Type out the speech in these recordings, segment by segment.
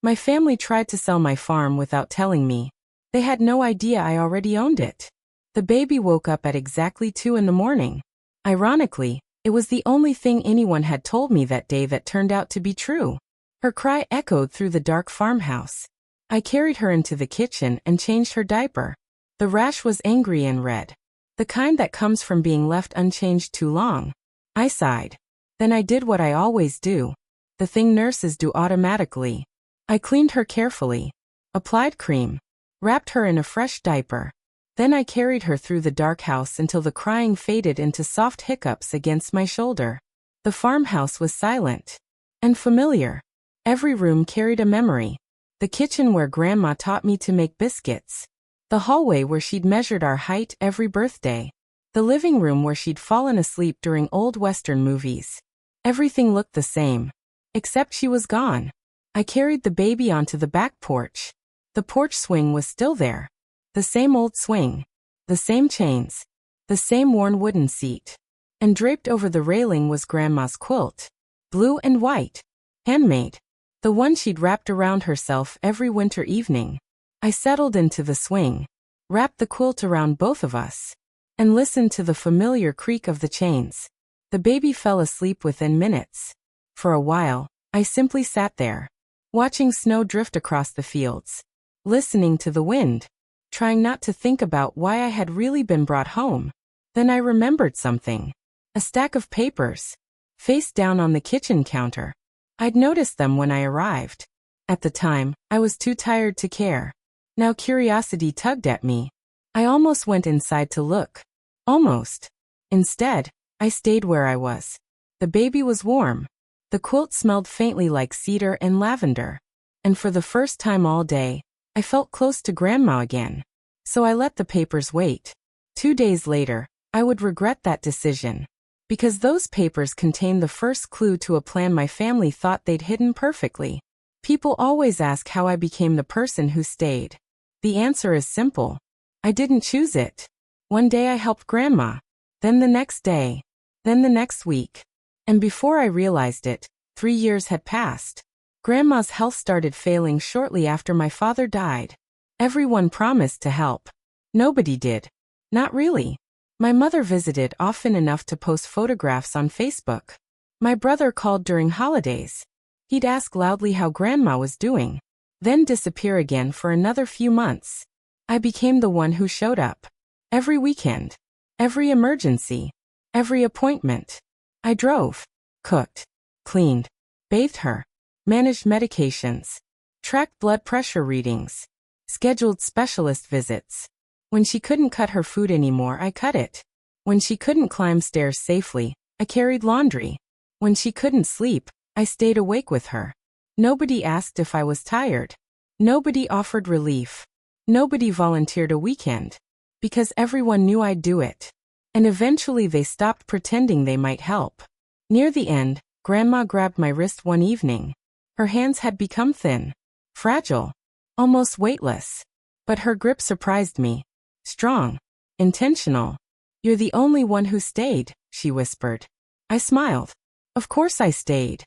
My family tried to sell my farm without telling me. They had no idea I already owned it. The baby woke up at exactly 2 in the morning. Ironically, it was the only thing anyone had told me that day that turned out to be true. Her cry echoed through the dark farmhouse. I carried her into the kitchen and changed her diaper. The rash was angry and red. The kind that comes from being left unchanged too long. I sighed. Then I did what I always do. The thing nurses do automatically. I cleaned her carefully. Applied cream. Wrapped her in a fresh diaper. Then I carried her through the dark house until the crying faded into soft hiccups against my shoulder. The farmhouse was silent. And familiar. Every room carried a memory. The kitchen where Grandma taught me to make biscuits. The hallway where she'd measured our height every birthday. The living room where she'd fallen asleep during old Western movies. Everything looked the same. Except she was gone. I carried the baby onto the back porch. The porch swing was still there. The same old swing. The same chains. The same worn wooden seat. And draped over the railing was Grandma's quilt. Blue and white. Handmade. The one she'd wrapped around herself every winter evening. I settled into the swing. Wrapped the quilt around both of us. And listened to the familiar creak of the chains. The baby fell asleep within minutes. For a while, I simply sat there. Watching snow drift across the fields. Listening to the wind. Trying not to think about why I had really been brought home. Then I remembered something. A stack of papers. Face down on the kitchen counter. I'd noticed them when I arrived. At the time, I was too tired to care. Now curiosity tugged at me. I almost went inside to look. Almost. Instead, I stayed where I was. The baby was warm. The quilt smelled faintly like cedar and lavender. And for the first time all day, I felt close to Grandma again. So I let the papers wait. 2 days later, I would regret that decision. Because those papers contained the first clue to a plan my family thought they'd hidden perfectly. People always ask how I became the person who stayed. The answer is simple. I didn't choose it. One day I helped Grandma. Then the next day. Then the next week. And before I realized it, 3 years had passed. Grandma's health started failing shortly after my father died. Everyone promised to help. Nobody did. Not really. My mother visited often enough to post photographs on Facebook. My brother called during holidays. He'd ask loudly how Grandma was doing. Then disappear again for another few months. I became the one who showed up. Every weekend. Every emergency. Every appointment. I drove. Cooked. Cleaned. Bathed her. Managed medications. Tracked blood pressure readings. Scheduled specialist visits. When she couldn't cut her food anymore, I cut it. When she couldn't climb stairs safely, I carried laundry. When she couldn't sleep, I stayed awake with her. Nobody asked if I was tired. Nobody offered relief. Nobody volunteered a weekend. Because everyone knew I'd do it. And eventually they stopped pretending they might help. Near the end, Grandma grabbed my wrist one evening. Her hands had become thin. Fragile. Almost weightless. But her grip surprised me. Strong. Intentional. "You're the only one who stayed," she whispered. I smiled. Of course I stayed.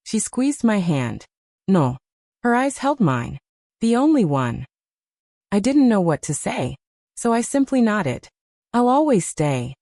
She squeezed my hand. No. Her eyes held mine. The only one. I didn't know what to say, so I simply nodded. I'll always stay.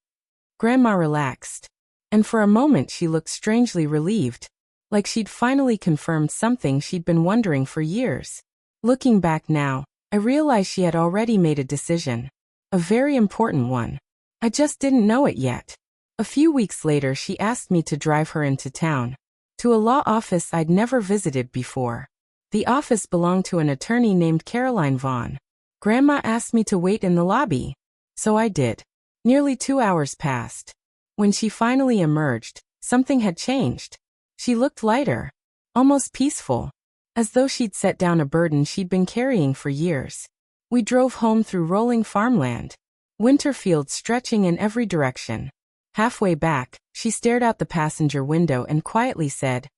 Grandma relaxed. And for a moment she looked strangely relieved. Like she'd finally confirmed something she'd been wondering for years. Looking back now, I realized she had already made a decision. A very important one. I just didn't know it yet. A few weeks later she asked me to drive her into town. To a law office I'd never visited before. The office belonged to an attorney named Caroline Vaughn. Grandma asked me to wait in the lobby. So I did. Nearly 2 hours passed. When she finally emerged, something had changed. She looked lighter. Almost peaceful. As though she'd set down a burden she'd been carrying for years. We drove home through rolling farmland. Winter fields stretching in every direction. Halfway back, she stared out the passenger window and quietly said,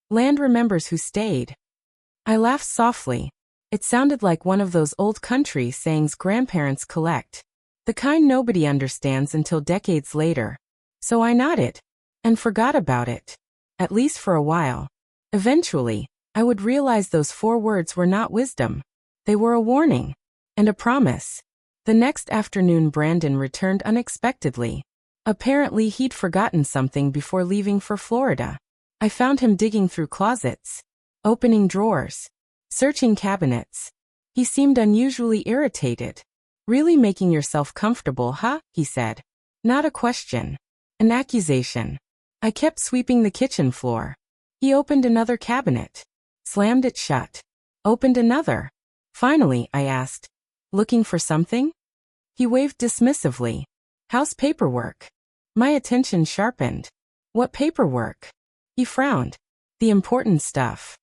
"Land remembers who stayed." I laughed softly. It sounded like one of those old country sayings grandparents collect. The kind nobody understands until decades later. So I nodded. And forgot about it. At least for a while. Eventually, I would realize those 4 words were not wisdom. They were a warning. And a promise. The next afternoon Brandon returned unexpectedly. Apparently he'd forgotten something before leaving for Florida. I found him digging through closets, opening drawers, searching cabinets. He seemed unusually irritated. "Really making yourself comfortable, huh?" he said. Not a question. An accusation. I kept sweeping the kitchen floor. He opened another cabinet, slammed it shut, opened another. Finally, I asked, "Looking for something?" He waved dismissively. "House paperwork." My attention sharpened. "What paperwork?" He frowned. "The important stuff."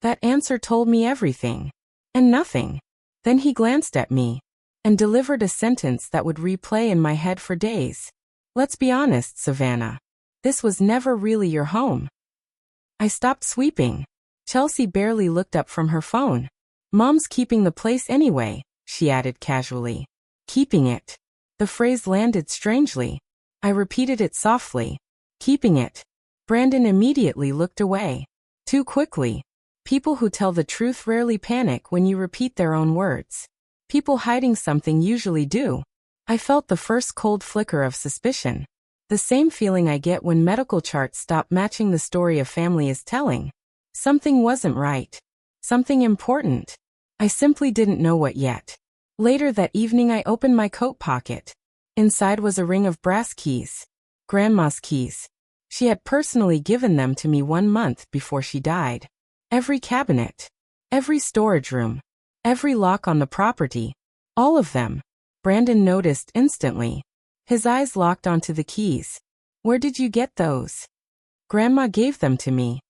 That answer told me everything. And nothing. Then he glanced at me and delivered a sentence that would replay in my head for days. "Let's be honest, Savannah. This was never really your home." I stopped sweeping. Chelsea barely looked up from her phone. "Mom's keeping the place anyway," she added casually. "Keeping it." The phrase landed strangely. I repeated it softly. "Keeping it." Brandon immediately looked away. Too quickly. People who tell the truth rarely panic when you repeat their own words. People hiding something usually do. I felt the first cold flicker of suspicion. The same feeling I get when medical charts stop matching the story a family is telling. Something wasn't right. Something important. I simply didn't know what yet. Later that evening I opened my coat pocket. Inside was a ring of brass keys. Grandma's keys. She had personally given them to me 1 month before she died. Every cabinet. Every storage room. Every lock on the property. All of them. Brandon noticed instantly. His eyes locked onto the keys. "Where did you get those?" "Grandma gave them to me."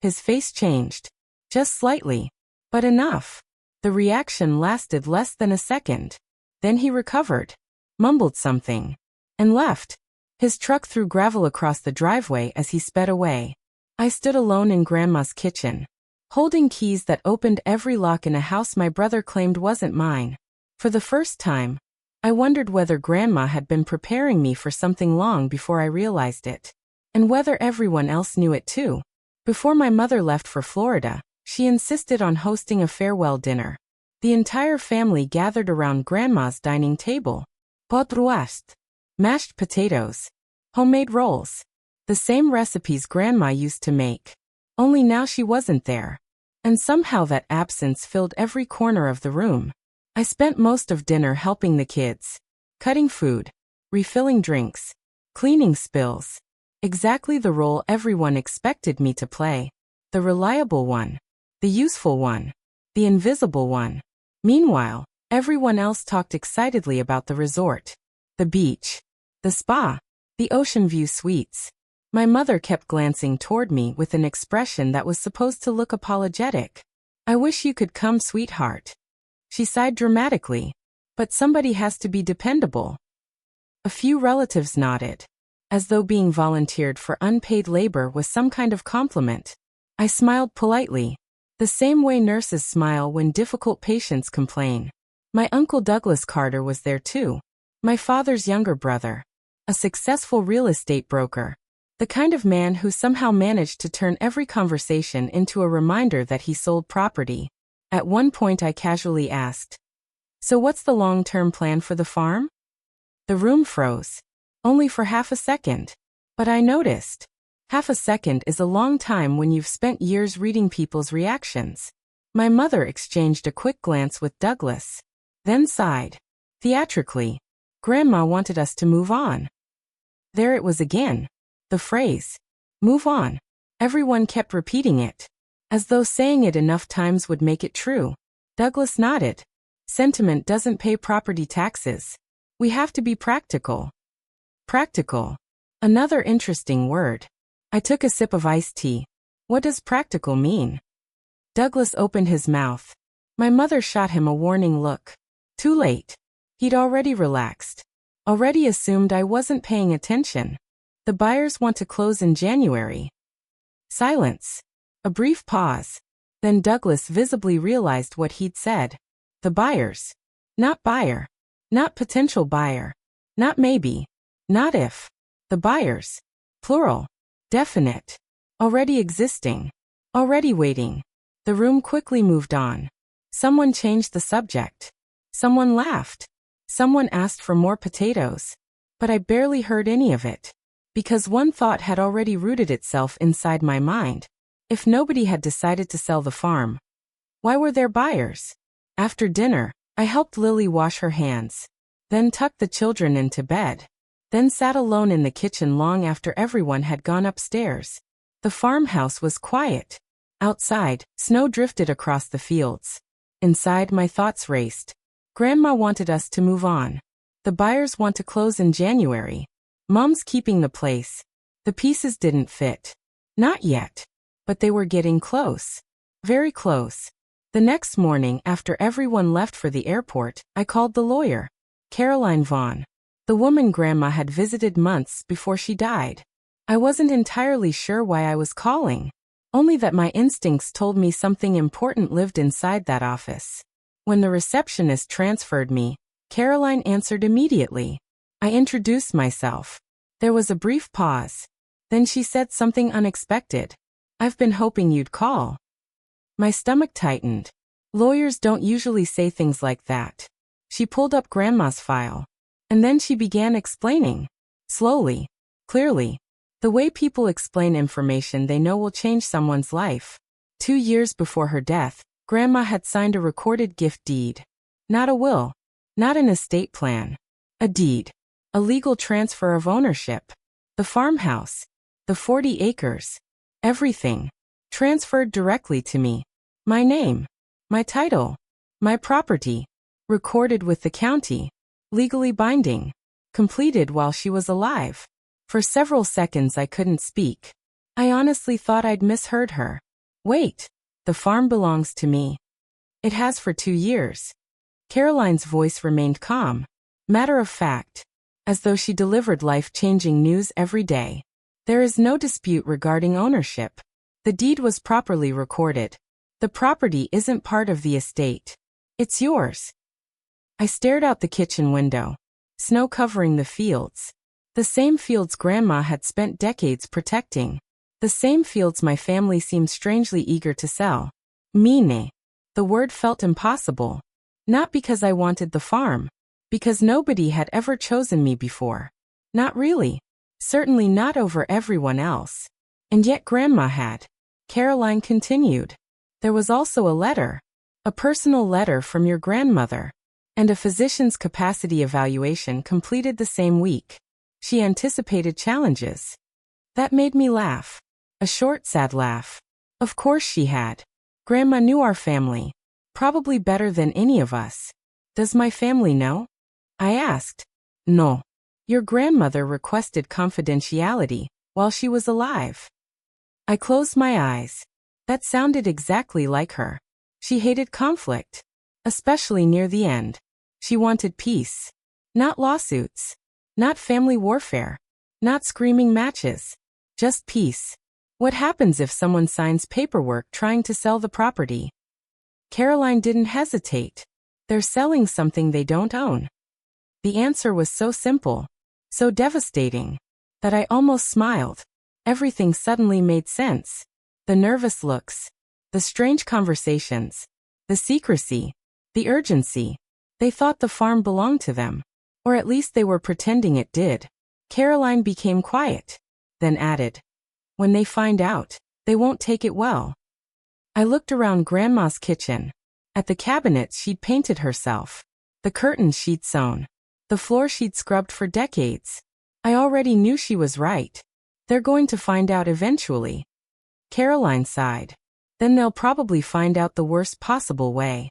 His face changed. Just slightly. But enough. The reaction lasted less than a second. Then he recovered, mumbled something, and left. His truck threw gravel across the driveway as he sped away. I stood alone in Grandma's kitchen, holding keys that opened every lock in a house my brother claimed wasn't mine. For the first time, I wondered whether Grandma had been preparing me for something long before I realized it, and whether everyone else knew it too. Before my mother left for Florida, she insisted on hosting a farewell dinner. The entire family gathered around Grandma's dining table. Pot rouast, mashed potatoes, homemade rolls, the same recipes Grandma used to make. Only now she wasn't there. And somehow that absence filled every corner of the room. I spent most of dinner helping the kids, cutting food, refilling drinks, cleaning spills. Exactly the role everyone expected me to play. The reliable one, the useful one, the invisible one. Meanwhile, everyone else talked excitedly about the resort, the beach, the spa, the ocean view suites. My mother kept glancing toward me with an expression that was supposed to look apologetic. "I wish you could come, sweetheart." She sighed dramatically. "But somebody has to be dependable." A few relatives nodded, as though being volunteered for unpaid labor was some kind of compliment. I smiled politely, the same way nurses smile when difficult patients complain. My Uncle Douglas Carter was there too, my father's younger brother, a successful real estate broker, the kind of man who somehow managed to turn every conversation into a reminder that he sold property. At one point I casually asked, "So what's the long-term plan for the farm?" The room froze. Only for half a second. But I noticed. Half a second is a long time when you've spent years reading people's reactions. My mother exchanged a quick glance with Douglas, then sighed. Theatrically, Grandma wanted us to move on. There it was again. The phrase, "move on." Everyone kept repeating it, as though saying it enough times would make it true. Douglas nodded. "Sentiment doesn't pay property taxes. We have to be practical." Practical. Another interesting word. I took a sip of iced tea. What does practical mean? Douglas opened his mouth. My mother shot him a warning look. Too late. He'd already relaxed. Already assumed I wasn't paying attention. "The buyers want to close in January." Silence. A brief pause. Then Douglas visibly realized what he'd said. The buyers. Not buyer. Not potential buyer. Not maybe. Not if. The buyers. Plural. Definite. Already existing. Already waiting. The room quickly moved on. Someone changed the subject. Someone laughed. Someone asked for more potatoes. But I barely heard any of it. Because one thought had already rooted itself inside my mind. If nobody had decided to sell the farm, why were there buyers? After dinner, I helped Lily wash her hands. Then tucked the children into bed. Then sat alone in the kitchen long after everyone had gone upstairs. The farmhouse was quiet. Outside, snow drifted across the fields. Inside, my thoughts raced. Grandma wanted us to move on. The buyers want to close in January. Mom's keeping the place. The pieces didn't fit. Not yet. But they were getting close. Very close. The next morning, after everyone left for the airport, I called the lawyer. Caroline Vaughn. The woman Grandma had visited months before she died. I wasn't entirely sure why I was calling. Only that my instincts told me something important lived inside that office. When the receptionist transferred me, Caroline answered immediately. I introduced myself. There was a brief pause. Then she said something unexpected. I've been hoping you'd call. My stomach tightened. Lawyers don't usually say things like that. She pulled up Grandma's file. And then she began explaining. Slowly. Clearly. The way people explain information they know will change someone's life. 2 years before her death, Grandma had signed a recorded gift deed. Not a will. Not an estate plan. A deed. A legal transfer of ownership. The farmhouse. The 40 acres. Everything. Transferred directly to me. My name. My title. My property. Recorded with the county. Legally binding. Completed while she was alive. For several seconds I couldn't speak. I honestly thought I'd misheard her. Wait. The farm belongs to me. It has for 2 years. Caroline's voice remained calm. Matter of fact. As though she delivered life-changing news every day. There is no dispute regarding ownership. The deed was properly recorded. The property isn't part of the estate. It's yours. I stared out the kitchen window. Snow covering the fields. The same fields Grandma had spent decades protecting. The same fields my family seemed strangely eager to sell. Mine. The word felt impossible. Not because I wanted the farm. Because nobody had ever chosen me before. Not really. Certainly not over everyone else. And yet Grandma had. Caroline continued. There was also a letter. A personal letter from your grandmother. And a physician's capacity evaluation completed the same week. She anticipated challenges. That made me laugh. A short, sad laugh. Of course she had. Grandma knew our family. Probably better than any of us. Does my family know? I asked. No. Your grandmother requested confidentiality while she was alive. I closed my eyes. That sounded exactly like her. She hated conflict. Especially near the end. She wanted peace. Not lawsuits. Not family warfare. Not screaming matches. Just peace. What happens if someone signs paperwork trying to sell the property? Caroline didn't hesitate. They're selling something they don't own. The answer was so simple, so devastating, that I almost smiled. Everything suddenly made sense. The nervous looks. The strange conversations. The secrecy. The urgency. They thought the farm belonged to them. Or at least they were pretending it did. Caroline became quiet. Then added. When they find out, they won't take it well. I looked around Grandma's kitchen. At the cabinets she'd painted herself. The curtains she'd sewn. The floor she'd scrubbed for decades. I already knew she was right. They're going to find out eventually. Caroline sighed. Then they'll probably find out the worst possible way.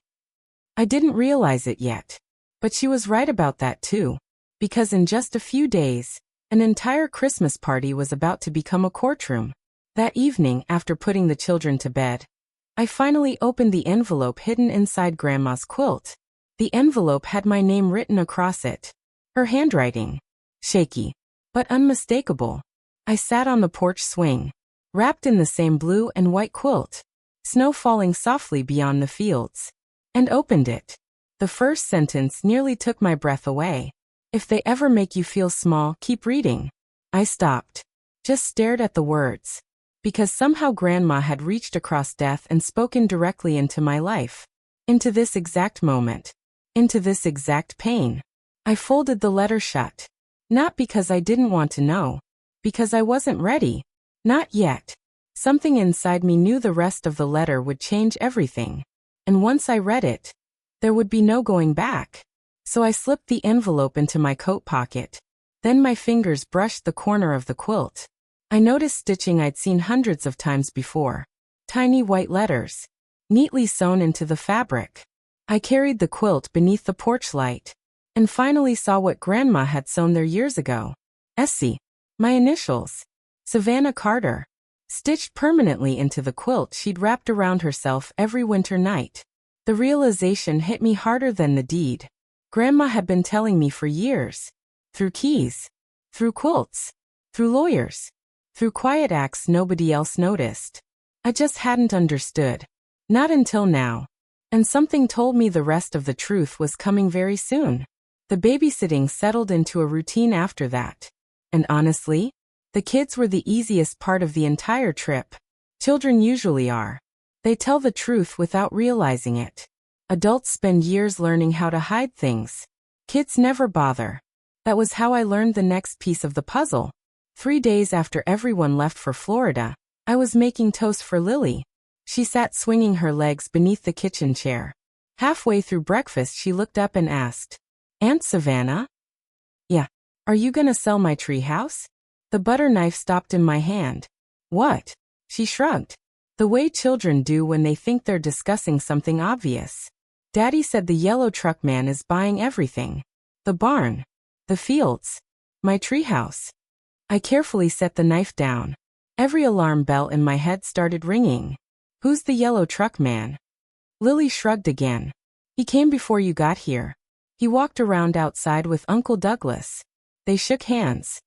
I didn't realize it yet. But she was right about that too. Because in just a few days, an entire Christmas party was about to become a courtroom. That evening, after putting the children to bed, I finally opened the envelope hidden inside Grandma's quilt. The envelope had my name written across it. Her handwriting. Shaky. But unmistakable. I sat on the porch swing. Wrapped in the same blue and white quilt. Snow falling softly beyond the fields. And opened it. The first sentence nearly took my breath away. If they ever make you feel small, keep reading. I stopped. Just stared at the words. Because somehow Grandma had reached across death and spoken directly into my life. Into this exact moment. Into this exact pain. I folded the letter shut. Not because I didn't want to know. Because I wasn't ready. Not yet. Something inside me knew the rest of the letter would change everything. And once I read it, there would be no going back. So I slipped the envelope into my coat pocket. Then my fingers brushed the corner of the quilt. I noticed stitching I'd seen hundreds of times before. Tiny white letters. Neatly sewn into the fabric. I carried the quilt beneath the porch light. And finally saw what Grandma had sewn there years ago. Essie. My initials. Savannah Carter. Stitched permanently into the quilt she'd wrapped around herself every winter night. The realization hit me harder than the deed. Grandma had been telling me for years. Through keys. Through quilts. Through lawyers. Through quiet acts nobody else noticed. I just hadn't understood. Not until now. And something told me the rest of the truth was coming very soon. The babysitting settled into a routine after that. And honestly, the kids were the easiest part of the entire trip. Children usually are. They tell the truth without realizing it. Adults spend years learning how to hide things. Kids never bother. That was how I learned the next piece of the puzzle. 3 days after everyone left for Florida, I was making toast for Lily. She sat swinging her legs beneath the kitchen chair. Halfway through breakfast she looked up and asked, "Aunt Savannah?" "Yeah. Are you gonna sell my treehouse?" The butter knife stopped in my hand. "What?" She shrugged. The way children do when they think they're discussing something obvious. "Daddy said the yellow truck man is buying everything. The barn. The fields. My treehouse." I carefully set the knife down. Every alarm bell in my head started ringing. "Who's the yellow truck man?" Lily shrugged again. "He came before you got here. He walked around outside with Uncle Douglas." They shook hands.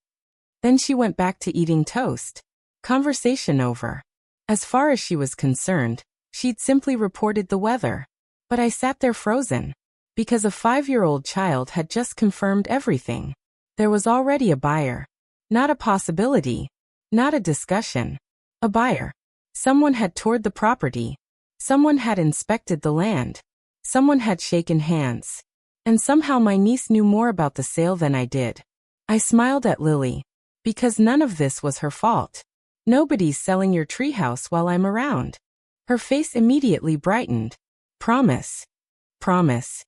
Then she went back to eating toast. Conversation over. As far as she was concerned, she'd simply reported the weather. But I sat there frozen. Because a 5-year-old child had just confirmed everything. There was already a buyer. Not a possibility. Not a discussion. A buyer. Someone had toured the property. Someone had inspected the land. Someone had shaken hands. And somehow my niece knew more about the sale than I did. I smiled at Lily. Because none of this was her fault. Nobody's selling your treehouse while I'm around. Her face immediately brightened. Promise. Promise.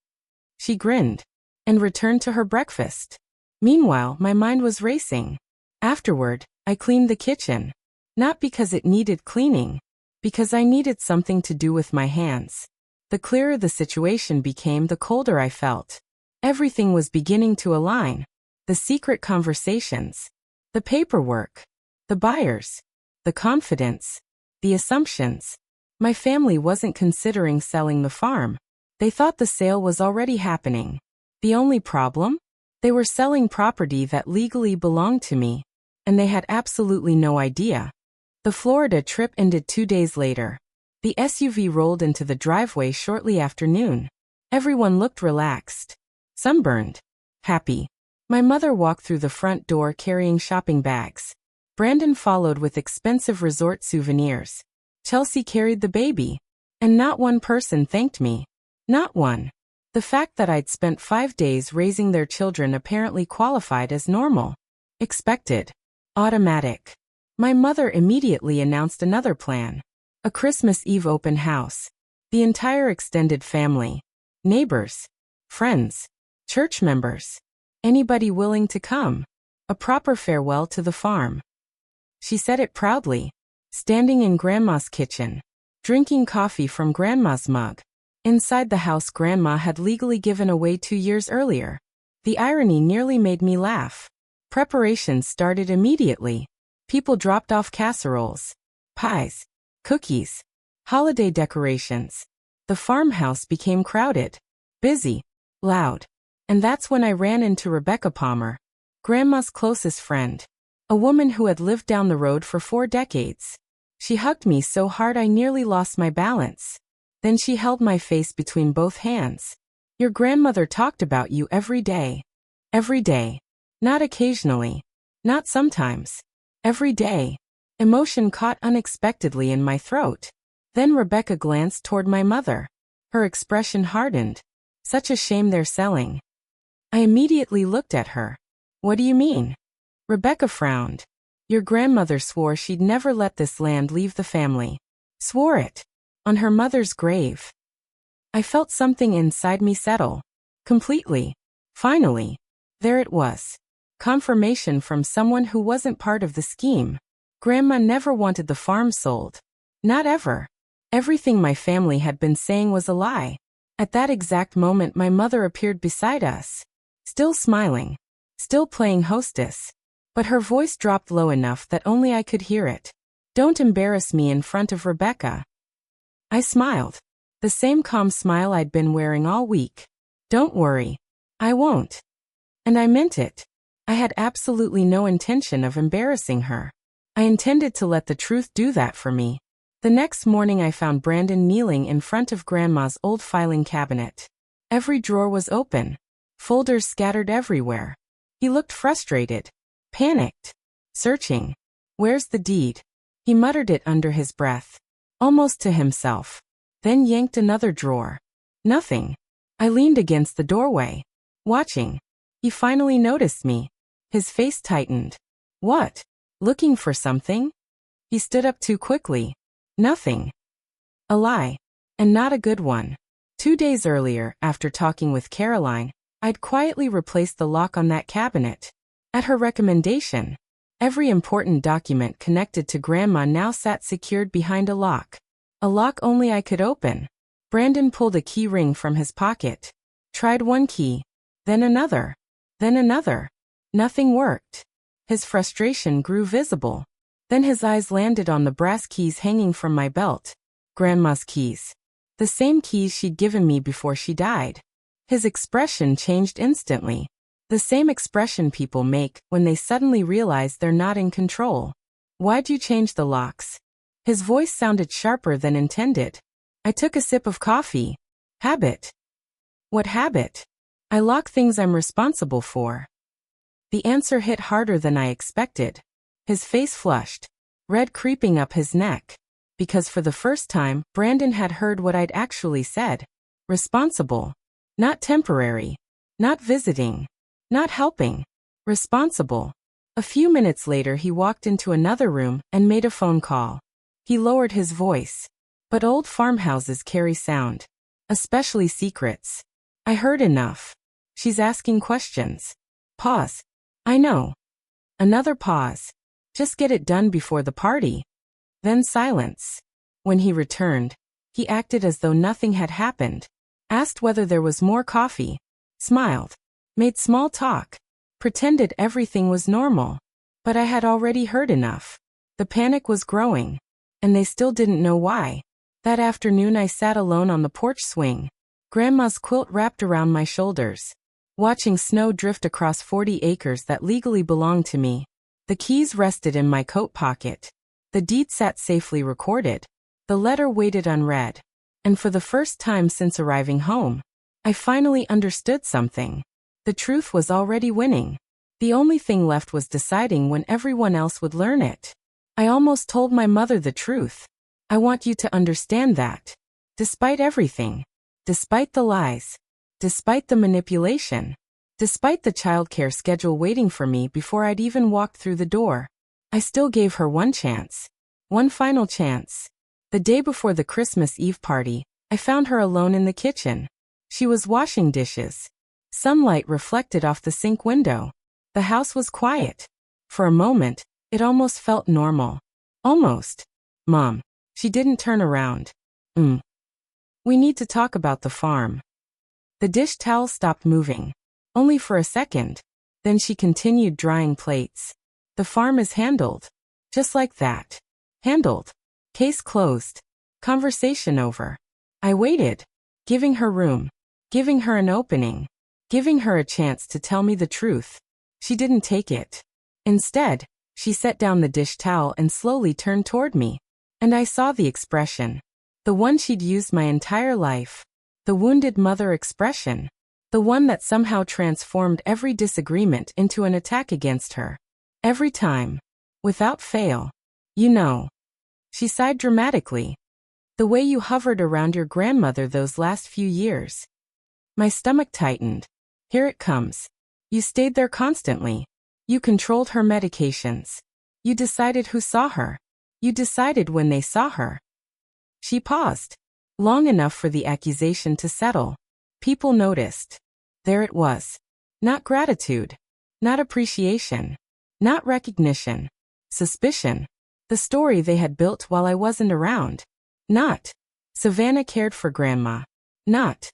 She grinned. And returned to her breakfast. Meanwhile, my mind was racing. Afterward, I cleaned the kitchen. Not because it needed cleaning. Because I needed something to do with my hands. The clearer the situation became, the colder I felt. Everything was beginning to align. The secret conversations. The paperwork. The buyers. The confidence. The assumptions. My family wasn't considering selling the farm. They thought the sale was already happening. The only problem? They were selling property that legally belonged to me. And they had absolutely no idea. The Florida trip ended 2 days later. The SUV rolled into the driveway shortly after noon. Everyone looked relaxed. Sunburned. Happy. My mother walked through the front door carrying shopping bags. Brandon followed with expensive resort souvenirs. Chelsea carried the baby. And not one person thanked me. Not one. The fact that I'd spent 5 days raising their children apparently qualified as normal. Expected. Automatic. My mother immediately announced another plan. A Christmas Eve open house. The entire extended family. Neighbors. Friends. Church members. Anybody willing to come. A proper farewell to the farm. She said it proudly. Standing in Grandma's kitchen. Drinking coffee from Grandma's mug. Inside the house Grandma had legally given away 2 years earlier. The irony nearly made me laugh. Preparations started immediately. People dropped off casseroles. Pies. Cookies. Holiday decorations. The farmhouse became crowded. Busy. Loud. And that's when I ran into Rebecca Palmer. Grandma's closest friend. A woman who had lived down the road for 4 decades. She hugged me so hard I nearly lost my balance. Then she held my face between both hands. "Your grandmother talked about you every day." Every day. Not occasionally. Not sometimes. Every day. Emotion caught unexpectedly in my throat. Then Rebecca glanced toward my mother. Her expression hardened. Such a shame they're selling. I immediately looked at her. What do you mean? Rebecca frowned. Your grandmother swore she'd never let this land leave the family. Swore it. On her mother's grave. I felt something inside me settle. Completely. Finally. There it was. Confirmation from someone who wasn't part of the scheme. Grandma never wanted the farm sold. Not ever. Everything my family had been saying was a lie. At that exact moment my mother appeared beside us. Still smiling. Still playing hostess. But her voice dropped low enough that only I could hear it. Don't embarrass me in front of Rebecca. I smiled. The same calm smile I'd been wearing all week. Don't worry. I won't. And I meant it. I had absolutely no intention of embarrassing her. I intended to let the truth do that for me. The next morning I found Brandon kneeling in front of Grandma's old filing cabinet. Every drawer was open. Folders scattered everywhere. He looked frustrated. Panicked. Searching. Where's the deed? He muttered it under his breath. Almost to himself. Then yanked another drawer. Nothing. I leaned against the doorway. Watching. He finally noticed me. His face tightened. What? Looking for something? He stood up too quickly. Nothing. A lie. And not a good one. 2 days earlier, after talking with Caroline, I'd quietly replaced the lock on that cabinet. At her recommendation. Every important document connected to Grandma now sat secured behind a lock. A lock only I could open. Brandon pulled a key ring from his pocket. Tried one key. Then another. Then another. Nothing worked. His frustration grew visible. Then his eyes landed on the brass keys hanging from my belt. Grandma's keys. The same keys she'd given me before she died. His expression changed instantly. The same expression people make when they suddenly realize they're not in control. Why'd you change the locks? His voice sounded sharper than intended. I took a sip of coffee. Habit. What habit? I lock things I'm responsible for. The answer hit harder than I expected. His face flushed, red creeping up his neck. Because for the first time, Brandon had heard what I'd actually said. Responsible. Not temporary. Not visiting. Not helping. Responsible. A few minutes later he walked into another room and made a phone call. He lowered his voice. But old farmhouses carry sound. Especially secrets. I heard enough. She's asking questions. Pause. I know. Another pause. Just get it done before the party. Then silence. When he returned, he acted as though nothing had happened. Asked whether there was more coffee. Smiled. Made small talk. Pretended everything was normal. But I had already heard enough. The panic was growing. And they still didn't know why. That afternoon I sat alone on the porch swing. Grandma's quilt wrapped around my shoulders. Watching snow drift across 40 acres that legally belonged to me. The keys rested in my coat pocket. The deed sat safely recorded. The letter waited unread. And for the first time since arriving home, I finally understood something. The truth was already winning. The only thing left was deciding when everyone else would learn it. I almost told my mother the truth. I want you to understand that. Despite everything. Despite the lies. Despite the manipulation. Despite the childcare schedule waiting for me before I'd even walked through the door. I still gave her one chance. One final chance. The day before the Christmas Eve party, I found her alone in the kitchen. She was washing dishes. Sunlight reflected off the sink window. The house was quiet. For a moment, it almost felt normal. Almost. Mom. She didn't turn around. We need to talk about the farm. The dish towel stopped moving. Only for a second. Then she continued drying plates. The farm is handled. Just like that. Handled. Case closed. Conversation over. I waited. Giving her room. Giving her an opening. Giving her a chance to tell me the truth. She didn't take it. Instead, she set down the dish towel and slowly turned toward me. And I saw the expression. The one she'd used my entire life. The wounded mother expression. The one that somehow transformed every disagreement into an attack against her. Every time. Without fail. You know. She sighed dramatically. The way you hovered around your grandmother those last few years. My stomach tightened. Here it comes. You stayed there constantly. You controlled her medications. You decided who saw her. You decided when they saw her. She paused. Long enough for the accusation to settle. People noticed. There it was. Not gratitude. Not appreciation. Not recognition. Suspicion. The story they had built while I wasn't around. Not. Savannah cared for Grandma. Not.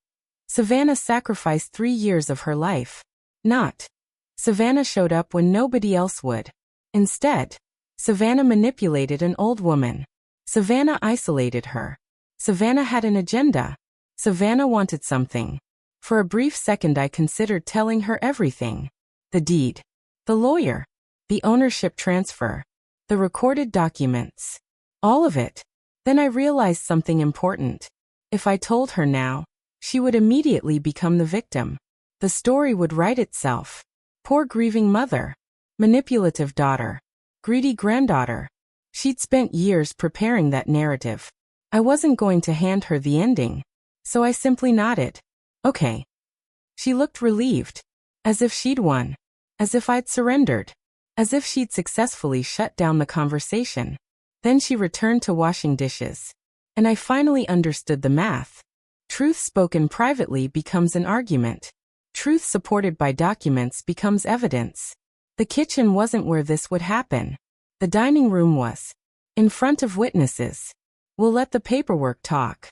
Savannah sacrificed 3 years of her life. Not. Savannah showed up when nobody else would. Instead, Savannah manipulated an old woman. Savannah isolated her. Savannah had an agenda. Savannah wanted something. For a brief second I considered telling her everything. The deed. The lawyer. The ownership transfer. The recorded documents. All of it. Then I realized something important. If I told her now, she would immediately become the victim. The story would write itself. Poor grieving mother. Manipulative daughter. Greedy granddaughter. She'd spent years preparing that narrative. I wasn't going to hand her the ending. So I simply nodded. Okay. She looked relieved. As if she'd won. As if I'd surrendered. As if she'd successfully shut down the conversation. Then she returned to washing dishes. And I finally understood the math. Truth spoken privately becomes an argument. Truth supported by documents becomes evidence. The kitchen wasn't where this would happen. The dining room was. In front of witnesses. We'll let the paperwork talk.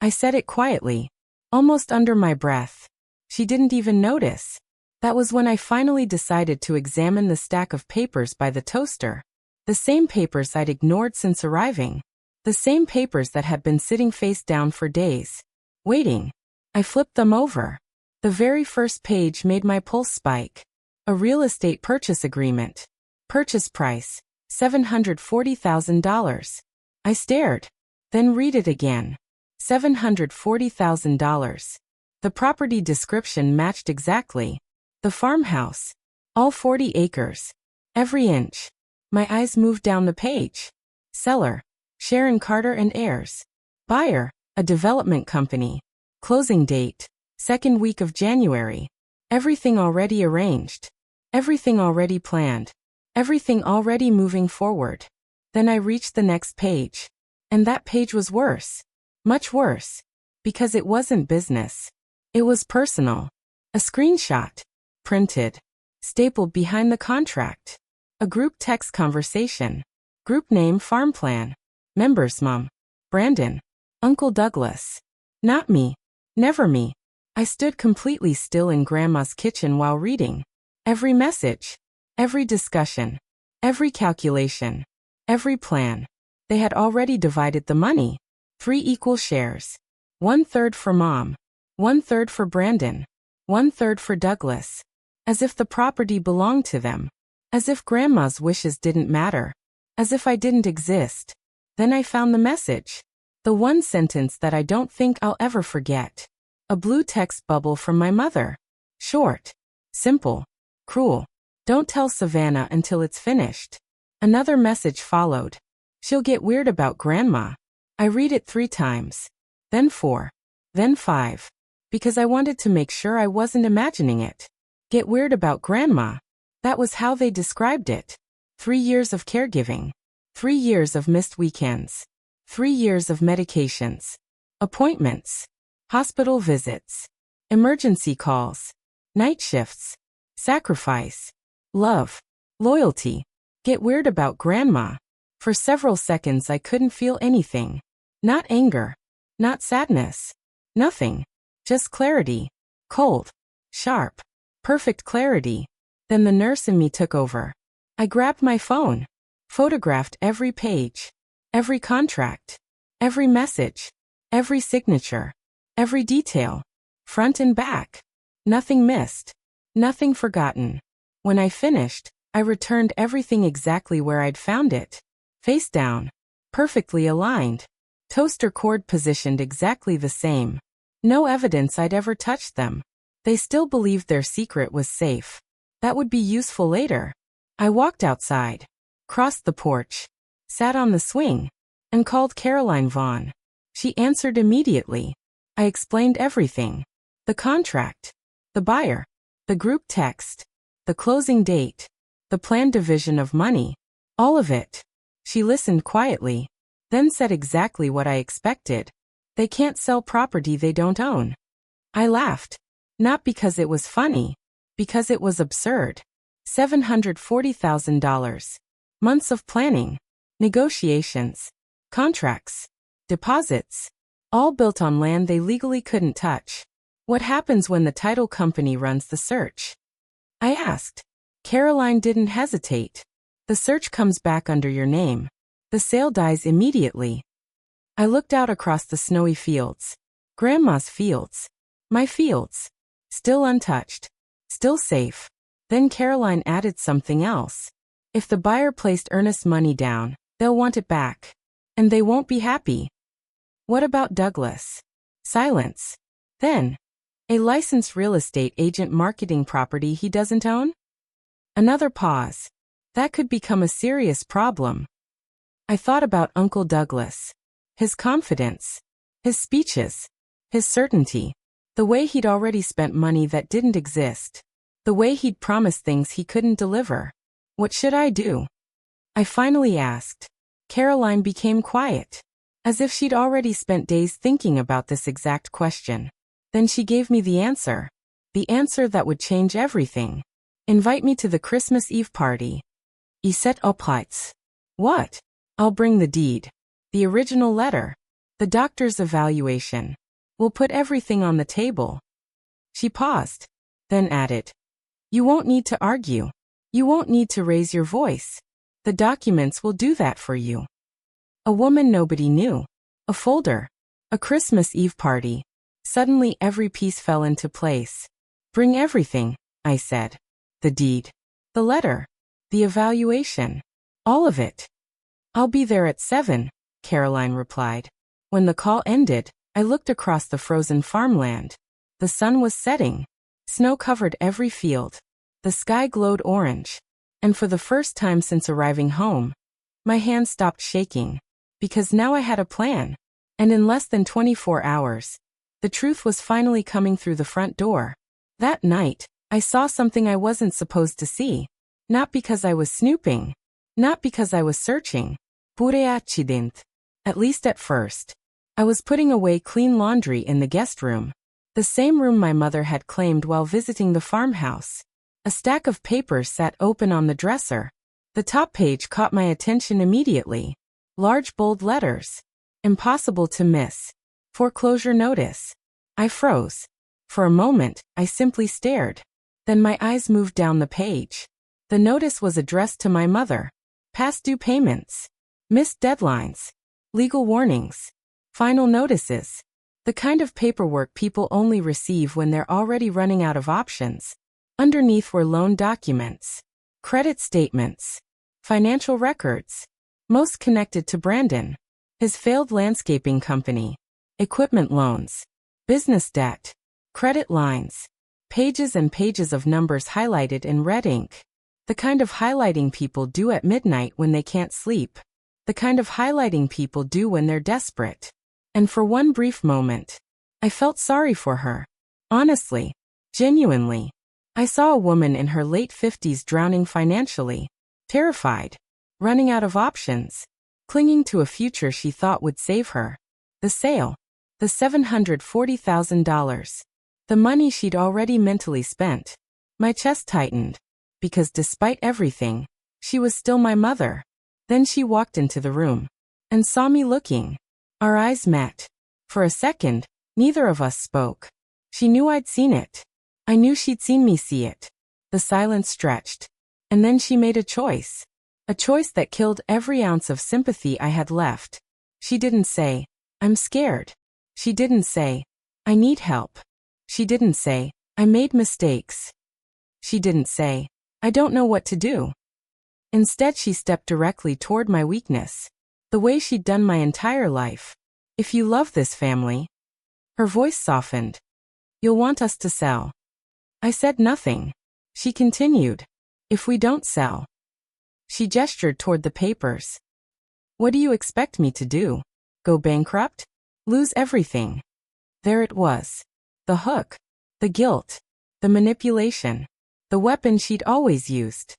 I said it quietly. Almost under my breath. She didn't even notice. That was when I finally decided to examine the stack of papers by the toaster. The same papers I'd ignored since arriving. The same papers that had been sitting face down for days. Waiting. I flipped them over. The very first page made my pulse spike. A real estate purchase agreement. Purchase price, $740,000. I stared. Then read it again. $740,000. The property description matched exactly. The farmhouse. All 40 acres. Every inch. My eyes moved down the page. Seller. Sharon Carter and heirs. Buyer. A development company. Closing date. Second week of January. Everything already arranged. Everything already planned. Everything already moving forward. Then I reached the next page. And that page was worse. Much worse. Because it wasn't business. It was personal. A screenshot. Printed. Stapled behind the contract. A group text conversation. Group name farm plan. Members Mom. Brandon. Uncle Douglas. Not me. Never me. I stood completely still in Grandma's kitchen while reading. Every message. Every discussion. Every calculation. Every plan. They had already divided the money. 3 equal shares. 1/3 for Mom. 1/3 for Brandon. 1/3 for Douglas. As if the property belonged to them. As if Grandma's wishes didn't matter. As if I didn't exist. Then I found the message. The one sentence that I don't think I'll ever forget. A blue text bubble from my mother. Short. Simple. Cruel. Don't tell Savannah until it's finished. Another message followed. She'll get weird about Grandma. I read it 3 times. Then 4. Then 5. Because I wanted to make sure I wasn't imagining it. Get weird about Grandma. That was how they described it. 3 years of caregiving. 3 years of missed weekends. 3 years of medications. Appointments. Hospital visits. Emergency calls. Night shifts. Sacrifice. Love. Loyalty. Get weird about Grandma. For several seconds I couldn't feel anything. Not anger. Not sadness. Nothing. Just clarity. Cold. Sharp. Perfect clarity. Then the nurse in me took over. I grabbed my phone. Photographed every page. Every contract. Every message. Every signature. Every detail. Front and back. Nothing missed. Nothing forgotten. When I finished, I returned everything exactly where I'd found it. Face down. Perfectly aligned. Toaster cord positioned exactly the same. No evidence I'd ever touched them. They still believed their secret was safe. That would be useful later. I walked outside. Crossed the porch. sat on the swing, and called Caroline Vaughn. She answered immediately. I explained everything. The contract, the buyer, the group text, the closing date, the planned division of money, all of it. She listened quietly, then said exactly what I expected. They can't sell property they don't own. I laughed. Not because it was funny, because it was absurd. $740,000. Months of planning, negotiations, contracts, deposits, all built on land they legally couldn't touch. What happens when the title company runs the search? I asked. Caroline didn't hesitate. The search comes back under your name. The sale dies immediately. I looked out across the snowy fields. Grandma's fields. My fields. Still untouched. Still safe. Then Caroline added something else. If the buyer placed earnest money down, they'll want it back. And they won't be happy. What about Douglas? Silence. Then, a licensed real estate agent marketing property he doesn't own? Another pause. That could become a serious problem. I thought about Uncle Douglas. His confidence. His speeches. His certainty. The way he'd already spent money that didn't exist. The way he'd promised things he couldn't deliver. What should I do? I finally asked. Caroline became quiet, as if she'd already spent days thinking about this exact question. Then she gave me the answer. The answer that would change everything. Invite me to the Christmas Eve party. Set opplights. What? I'll bring the deed. The original letter. The doctor's evaluation. We'll put everything on the table. She paused, then added. You won't need to argue. You won't need to raise your voice. The documents will do that for you. A woman nobody knew. A folder. A Christmas Eve party. Suddenly every piece fell into place. Bring everything, I said. The deed. The letter. The evaluation. All of it. I'll be there at 7, Caroline replied. When the call ended, I looked across the frozen farmland. The sun was setting. Snow covered every field. The sky glowed orange. And for the first time since arriving home, my hands stopped shaking. Because now I had a plan. And in less than 24 hours, the truth was finally coming through the front door. That night, I saw something I wasn't supposed to see. Not because I was snooping. Not because I was searching. Pure accident. At least at first. I was putting away clean laundry in the guest room. The same room my mother had claimed while visiting the farmhouse. A stack of papers sat open on the dresser. The top page caught my attention immediately. Large bold letters. Impossible to miss. Foreclosure notice. I froze. For a moment, I simply stared. Then my eyes moved down the page. The notice was addressed to my mother. Past due payments. Missed deadlines. Legal warnings. Final notices. The kind of paperwork people only receive when they're already running out of options. Underneath were loan documents. Credit statements. Financial records. Most connected to Brandon. His failed landscaping company. Equipment loans. Business debt. Credit lines. Pages and pages of numbers highlighted in red ink. The kind of highlighting people do at midnight when they can't sleep. The kind of highlighting people do when they're desperate. And for one brief moment, I felt sorry for her. Honestly. Genuinely. I saw a woman in her late 50s drowning financially. Terrified. Running out of options. Clinging to a future she thought would save her. The sale. The $740,000. The money she'd already mentally spent. My chest tightened. Because despite everything, she was still my mother. Then she walked into the room. And saw me looking. Our eyes met. For a second, neither of us spoke. She knew I'd seen it. I knew she'd seen me see it. The silence stretched. And then she made a choice. A choice that killed every ounce of sympathy I had left. She didn't say, I'm scared. She didn't say, I need help. She didn't say, I made mistakes. She didn't say, I don't know what to do. Instead, she stepped directly toward my weakness. The way she'd done my entire life. If you love this family. Her voice softened. You'll want us to sell. I said nothing. She continued. If we don't sell. She gestured toward the papers. What do you expect me to do? Go bankrupt? Lose everything? There it was. The hook. The guilt. The manipulation. The weapon she'd always used.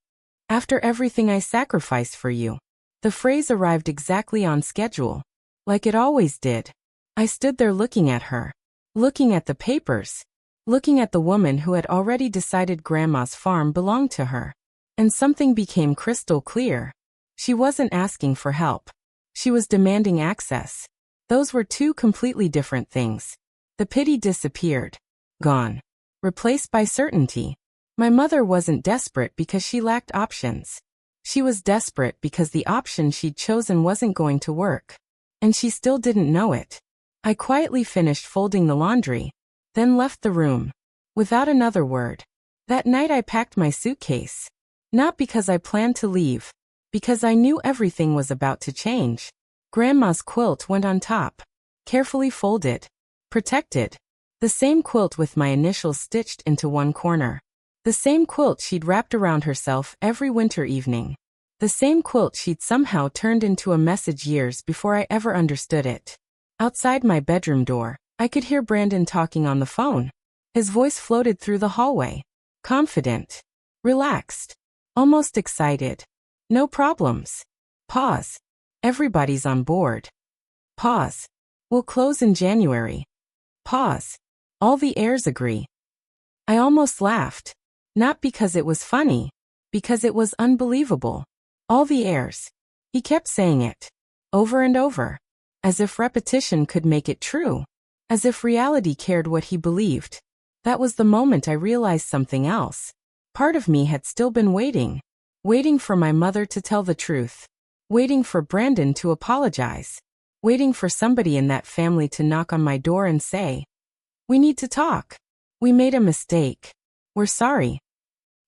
After everything I sacrificed for you. The phrase arrived exactly on schedule. Like it always did. I stood there looking at her. Looking at the papers. Looking at the woman who had already decided Grandma's farm belonged to her. And something became crystal clear. She wasn't asking for help. She was demanding access. Those were two completely different things. The pity disappeared. Gone. Replaced by certainty. My mother wasn't desperate because she lacked options. She was desperate because the option she'd chosen wasn't going to work. And she still didn't know it. I quietly finished folding the laundry, then left the room. Without another word. That night I packed my suitcase. Not because I planned to leave. Because I knew everything was about to change. Grandma's quilt went on top. Carefully folded. Protected. The same quilt with my initials stitched into one corner. The same quilt she'd wrapped around herself every winter evening. The same quilt she'd somehow turned into a message years before I ever understood it. Outside my bedroom door, I could hear Brandon talking on the phone. His voice floated through the hallway. Confident. Relaxed. Almost excited. No problems. Pause. Everybody's on board. Pause. We'll close in January. Pause. All the heirs agree. I almost laughed. Not because it was funny. Because it was unbelievable. All the heirs. He kept saying it. Over and over. As if repetition could make it true. As if reality cared what he believed. That was the moment I realized something else. Part of me had still been waiting. Waiting for my mother to tell the truth. Waiting for Brandon to apologize. Waiting for somebody in that family to knock on my door and say, "We need to talk. We made a mistake. We're sorry."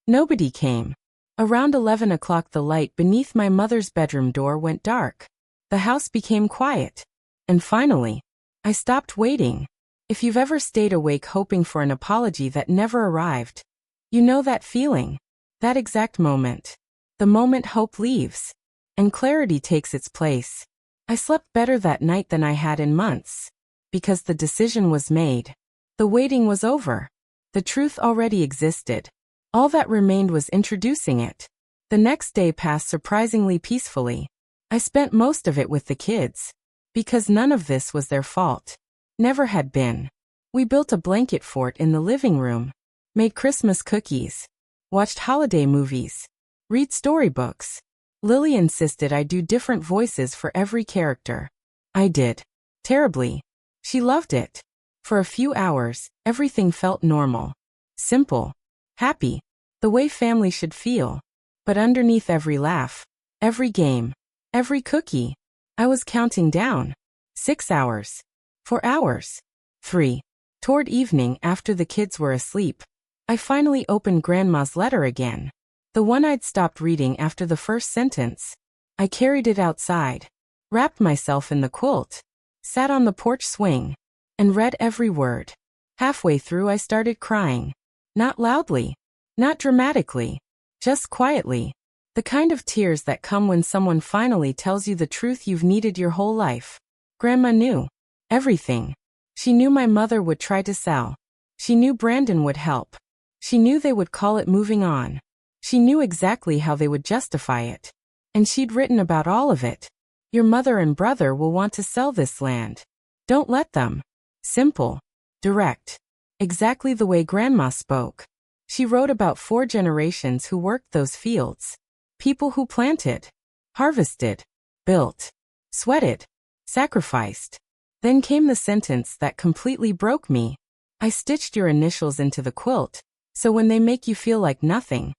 Nobody came. Around 11 o'clock the light beneath my mother's bedroom door went dark. The house became quiet. And finally, I stopped waiting. If you've ever stayed awake hoping for an apology that never arrived, you know that feeling. That exact moment. The moment hope leaves. And clarity takes its place. I slept better that night than I had in months. Because the decision was made. The waiting was over. The truth already existed. All that remained was introducing it. The next day passed surprisingly peacefully. I spent most of it with the kids. Because none of this was their fault. Never had been. We built a blanket fort in the living room. Made Christmas cookies. Watched holiday movies. Read storybooks. Lily insisted I do different voices for every character. I did. Terribly. She loved it. For a few hours, everything felt normal. Simple. Happy. The way family should feel. But underneath every laugh, every game, every cookie, I was counting down. 6 hours. 4 hours. 3. Toward evening after the kids were asleep, I finally opened Grandma's letter again. The one I'd stopped reading after the first sentence. I carried it outside. Wrapped myself in the quilt. Sat on the porch swing. And read every word. Halfway through I started crying. Not loudly. Not dramatically. Just quietly. The kind of tears that come when someone finally tells you the truth you've needed your whole life. Grandma knew. Everything. She knew my mother would try to sell. She knew Brandon would help. She knew they would call it moving on. She knew exactly how they would justify it. And she'd written about all of it. Your mother and brother will want to sell this land. Don't let them. Simple. Direct. Exactly the way Grandma spoke. She wrote about 4 generations who worked those fields. People who planted, harvested, built, sweated, sacrificed. Then came the sentence that completely broke me. I stitched your initials into the quilt, so when they make you feel like nothing,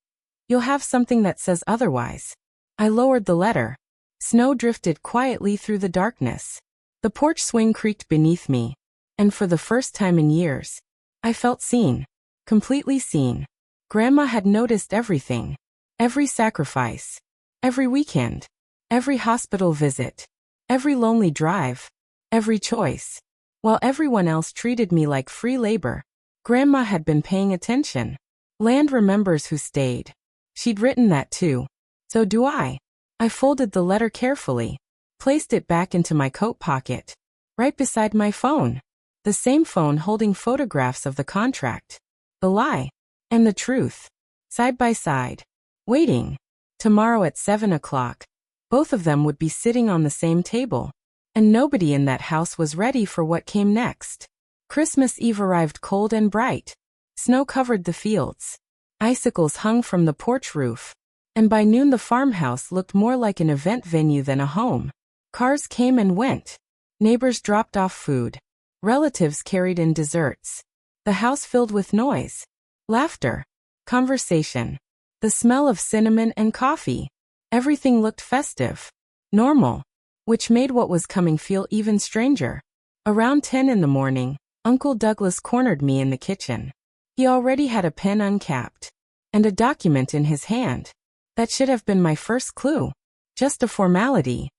you'll have something that says otherwise. I lowered the letter. Snow drifted quietly through the darkness. The porch swing creaked beneath me. And for the first time in years, I felt seen. Completely seen. Grandma had noticed everything. Every sacrifice. Every weekend. Every hospital visit. Every lonely drive. Every choice. While everyone else treated me like free labor, Grandma had been paying attention. Land remembers who stayed. She'd written that too. So do I. I folded the letter carefully. placed it back into my coat pocket, right beside my phone. The same phone holding photographs of the contract, the lie, and the truth, side by side, waiting. Tomorrow at 7 o'clock, both of them would be sitting on the same table, and nobody in that house was ready for what came next. Christmas Eve arrived cold and bright. Snow covered the fields. Icicles hung from the porch roof, and by noon the farmhouse looked more like an event venue than a home. Cars came and went. Neighbors dropped off food. Relatives carried in desserts. The house filled with noise, laughter, conversation, the smell of cinnamon and coffee. Everything looked festive, normal, which made what was coming feel even stranger. Around 10 in the morning, Uncle Douglas cornered me in the kitchen. He already had a pen uncapped, and a document in his hand. That should have been my first clue. Just a formality.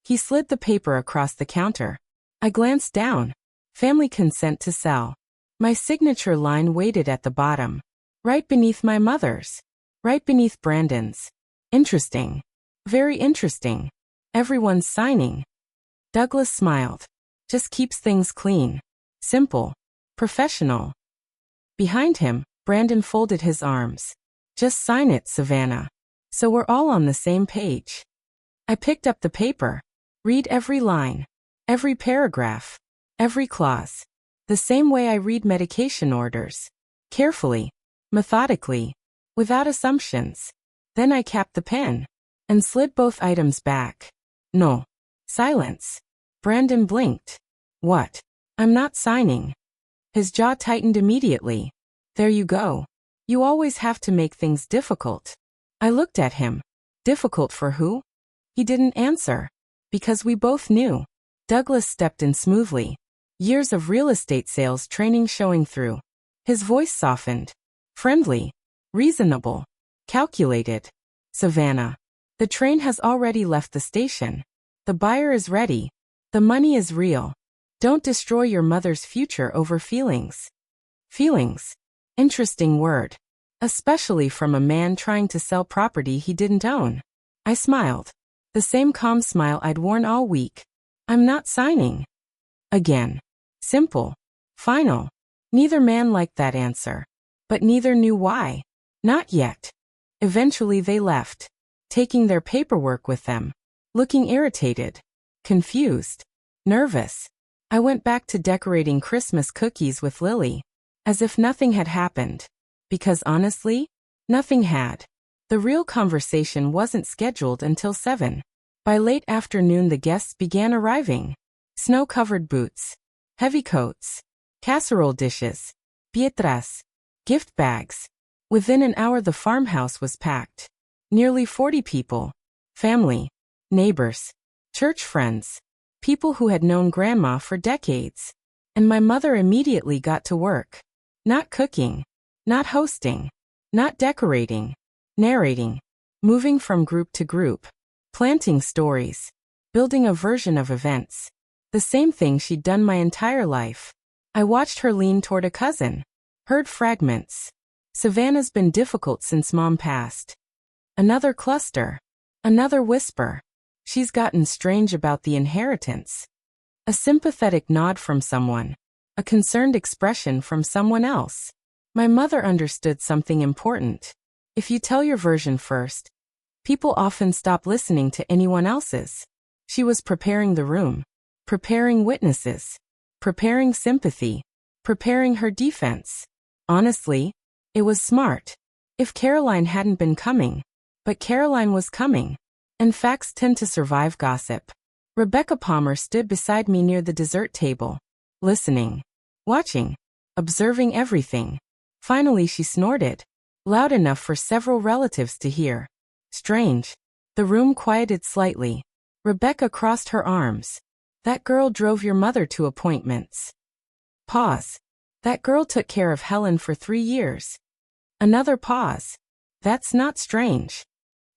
He slid the paper across the counter. I glanced down. Family consent to sell. My signature line waited at the bottom, right beneath my mother's, right beneath Brandon's. Interesting. Very interesting. Everyone's signing. Douglas smiled. Just keeps things clean. Simple. Professional. Behind him, Brandon folded his arms. Just sign it, Savannah. So we're all on the same page. I picked up the paper. Read every line. Every paragraph. Every clause. The same way I read medication orders. Carefully. Methodically. Without assumptions. Then I capped the pen. And slid both items back. No. Silence. Brandon blinked. What? I'm not signing. His jaw tightened immediately. There you go. You always have to make things difficult. I looked at him. Difficult for who? He didn't answer. Because we both knew. Douglas stepped in smoothly. Years of real estate sales training showing through. His voice softened. Friendly. Reasonable. Calculated. Savannah. The train has already left the station. The buyer is ready. The money is real. Don't destroy your mother's future over feelings. Feelings. Interesting word. Especially from a man trying to sell property he didn't own. I smiled. The same calm smile I'd worn all week. I'm not signing. Again. Simple. Final. Neither man liked that answer. But neither knew why. Not yet. Eventually they left. Taking their paperwork with them. Looking irritated. Confused. Nervous. I went back to decorating Christmas cookies with Lily. As if nothing had happened. Because honestly, nothing had. The real conversation wasn't scheduled until 7. By late afternoon the guests began arriving. Snow-covered boots. Heavy coats. Casserole dishes. Pietras. Gift bags. Within an hour the farmhouse was packed. Nearly 40 people. Family. Neighbors. Church friends. People who had known Grandma for decades. And my mother immediately got to work. Not cooking. Not hosting. Not decorating. Narrating. Moving from group to group. Planting stories. Building a version of events. The same thing she'd done my entire life. I watched her lean toward a cousin. Heard fragments. Savannah's been difficult since Mom passed. Another cluster. Another whisper. She's gotten strange about the inheritance. A sympathetic nod from someone. A concerned expression from someone else. My mother understood something important. If you tell your version first, people often stop listening to anyone else's. She was preparing the room. Preparing witnesses. Preparing sympathy. Preparing her defense. Honestly, it was smart. If Caroline hadn't been coming. But Caroline was coming. And facts tend to survive gossip. Rebecca Palmer stood beside me near the dessert table. Listening. Watching. Observing everything. Finally she snorted. Loud enough for several relatives to hear. Strange. The room quieted slightly. Rebecca crossed her arms. That girl drove your mother to appointments. Pause. That girl took care of Helen for 3 years. Another pause. That's not strange.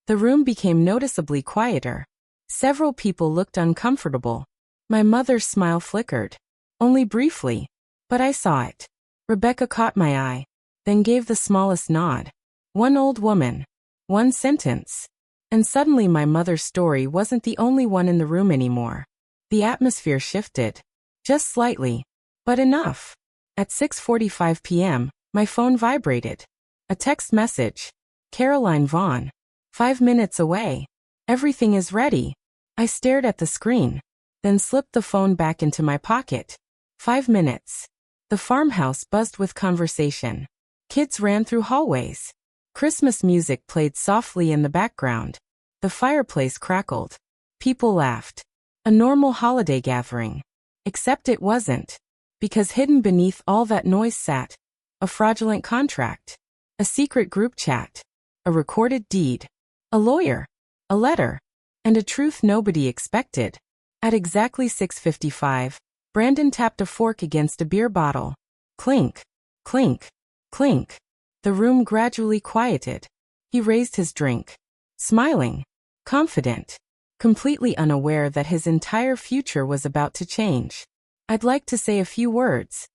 The room became noticeably quieter. Several people looked uncomfortable. My mother's smile flickered. Only briefly. But I saw it. Rebecca caught my eye. Then gave the smallest nod. One old woman. One sentence. And suddenly my mother's story wasn't the only one in the room anymore. The atmosphere shifted. Just slightly. But enough. At 6:45 p.m., my phone vibrated. A text message. Caroline Vaughn. 5 minutes away. Everything is ready. I stared at the screen, then slipped the phone back into my pocket. 5 minutes. The farmhouse buzzed with conversation. Kids ran through hallways. Christmas music played softly in the background. The fireplace crackled. People laughed. A normal holiday gathering. Except it wasn't. Because hidden beneath all that noise sat a fraudulent contract, a secret group chat, a recorded deed, a lawyer, a letter, and a truth nobody expected. At exactly 6:55, Brandon tapped a fork against a beer bottle. Clink, clink, clink. The room gradually quieted. He raised his drink, smiling, confident, completely unaware that his entire future was about to change. I'd like to say a few words.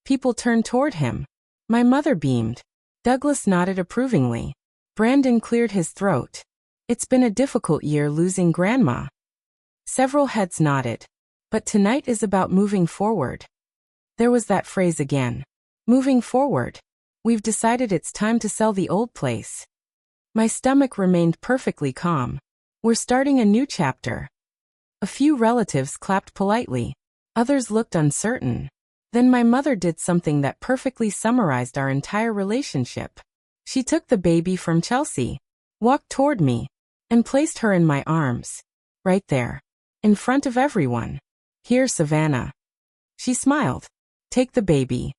People turned toward him. My mother beamed. Douglas nodded approvingly. Brandon cleared his throat. It's been a difficult year losing Grandma. Several heads nodded. But tonight is about moving forward. There was that phrase again. Moving forward. We've decided it's time to sell the old place. My stomach remained perfectly calm. We're starting a new chapter. A few relatives clapped politely. Others looked uncertain. Then my mother did something that perfectly summarized our entire relationship. She took the baby from Chelsea, walked toward me, and placed her in my arms. Right there. In front of everyone. Here, Savannah. She smiled. Take the baby.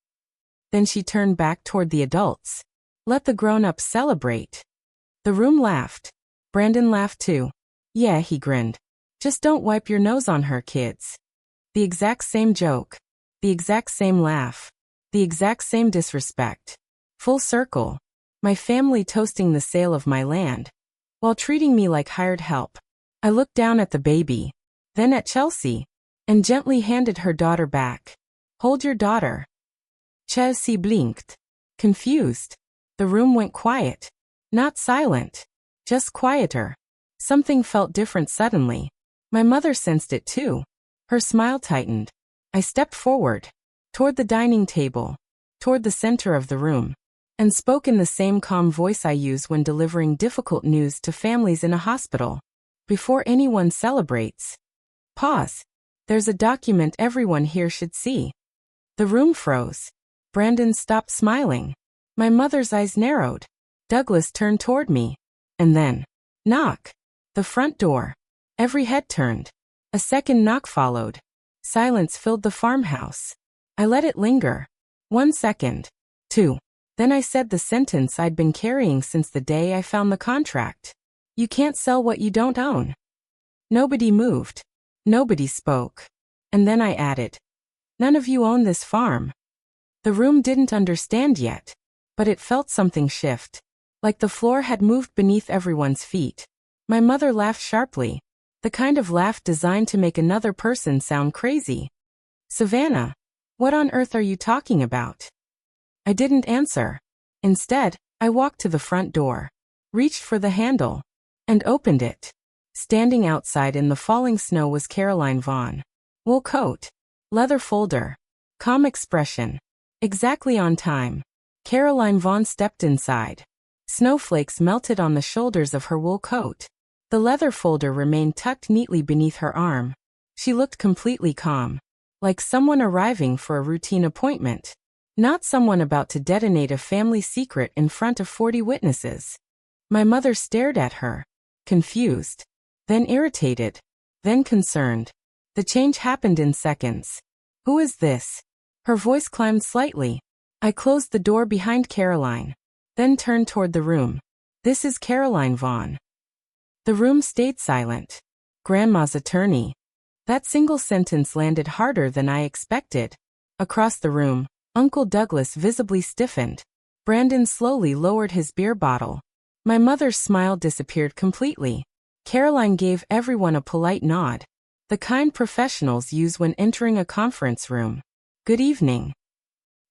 Then she turned back toward the adults. Let the grown-ups celebrate. The room laughed. Brandon laughed too. Yeah, he grinned. Just don't wipe your nose on her, kids. The exact same joke. The exact same laugh. The exact same disrespect. Full circle. My family toasting the sale of my land, while treating me like hired help. I looked down at the baby, then at Chelsea, and gently handed her daughter back. Hold your daughter. Chelsea blinked. Confused. The room went quiet. Not silent. Just quieter. Something felt different suddenly. My mother sensed it too. Her smile tightened. I stepped forward, toward the dining table, toward the center of the room, and spoke in the same calm voice I use when delivering difficult news to families in a hospital. Before anyone celebrates. Pause. There's a document everyone here should see. The room froze. Brandon stopped smiling. My mother's eyes narrowed. Douglas turned toward me. And then, knock. The front door. Every head turned. A second knock followed. Silence filled the farmhouse. I let it linger. 1 second. 2. Then I said the sentence I'd been carrying since the day I found the contract. You can't sell what you don't own. Nobody moved. Nobody spoke. And then I added, none of you own this farm. The room didn't understand yet, but it felt something shift, like the floor had moved beneath everyone's feet. My mother laughed sharply. The kind of laugh designed to make another person sound crazy. Savannah, what on earth are you talking about? I didn't answer. Instead, I walked to the front door, reached for the handle, and opened it. Standing outside in the falling snow was Caroline Vaughn. Wool coat, leather folder, calm expression. Exactly on time. Caroline Vaughn stepped inside. Snowflakes melted on the shoulders of her wool coat. The leather folder remained tucked neatly beneath her arm. She looked completely calm, like someone arriving for a routine appointment, not someone about to detonate a family secret in front of 40 witnesses. My mother stared at her, confused, then irritated, then concerned. The change happened in seconds. Who is this? Her voice climbed slightly. I closed the door behind Caroline, then turned toward the room. This is Caroline Vaughn. The room stayed silent. Grandma's attorney. That single sentence landed harder than I expected. Across the room, Uncle Douglas visibly stiffened. Brandon slowly lowered his beer bottle. My mother's smile disappeared completely. Caroline gave everyone a polite nod, the kind professionals use when entering a conference room. Good evening.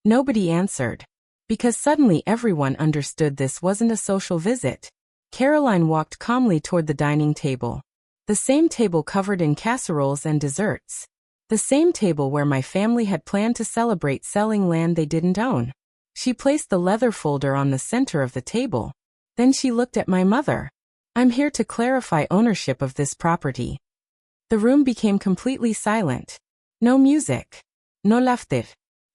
Nobody answered, because suddenly everyone understood this wasn't a social visit. Caroline walked calmly toward the dining table. The same table covered in casseroles and desserts. The same table where my family had planned to celebrate selling land they didn't own. She placed the leather folder on the center of the table. Then she looked at my mother. "I'm here to clarify ownership of this property." The room became completely silent. No music. No laughter.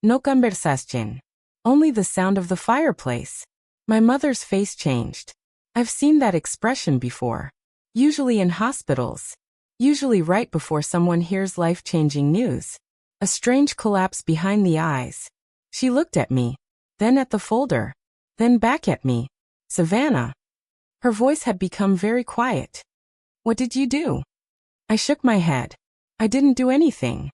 No conversation. Only the sound of the fireplace. My mother's face changed. I've seen that expression before. Usually in hospitals. Usually right before someone hears life-changing news. A strange collapse behind the eyes. She looked at me, then at the folder, then back at me. "Savannah." Her voice had become very quiet. "What did you do?" I shook my head. "I didn't do anything."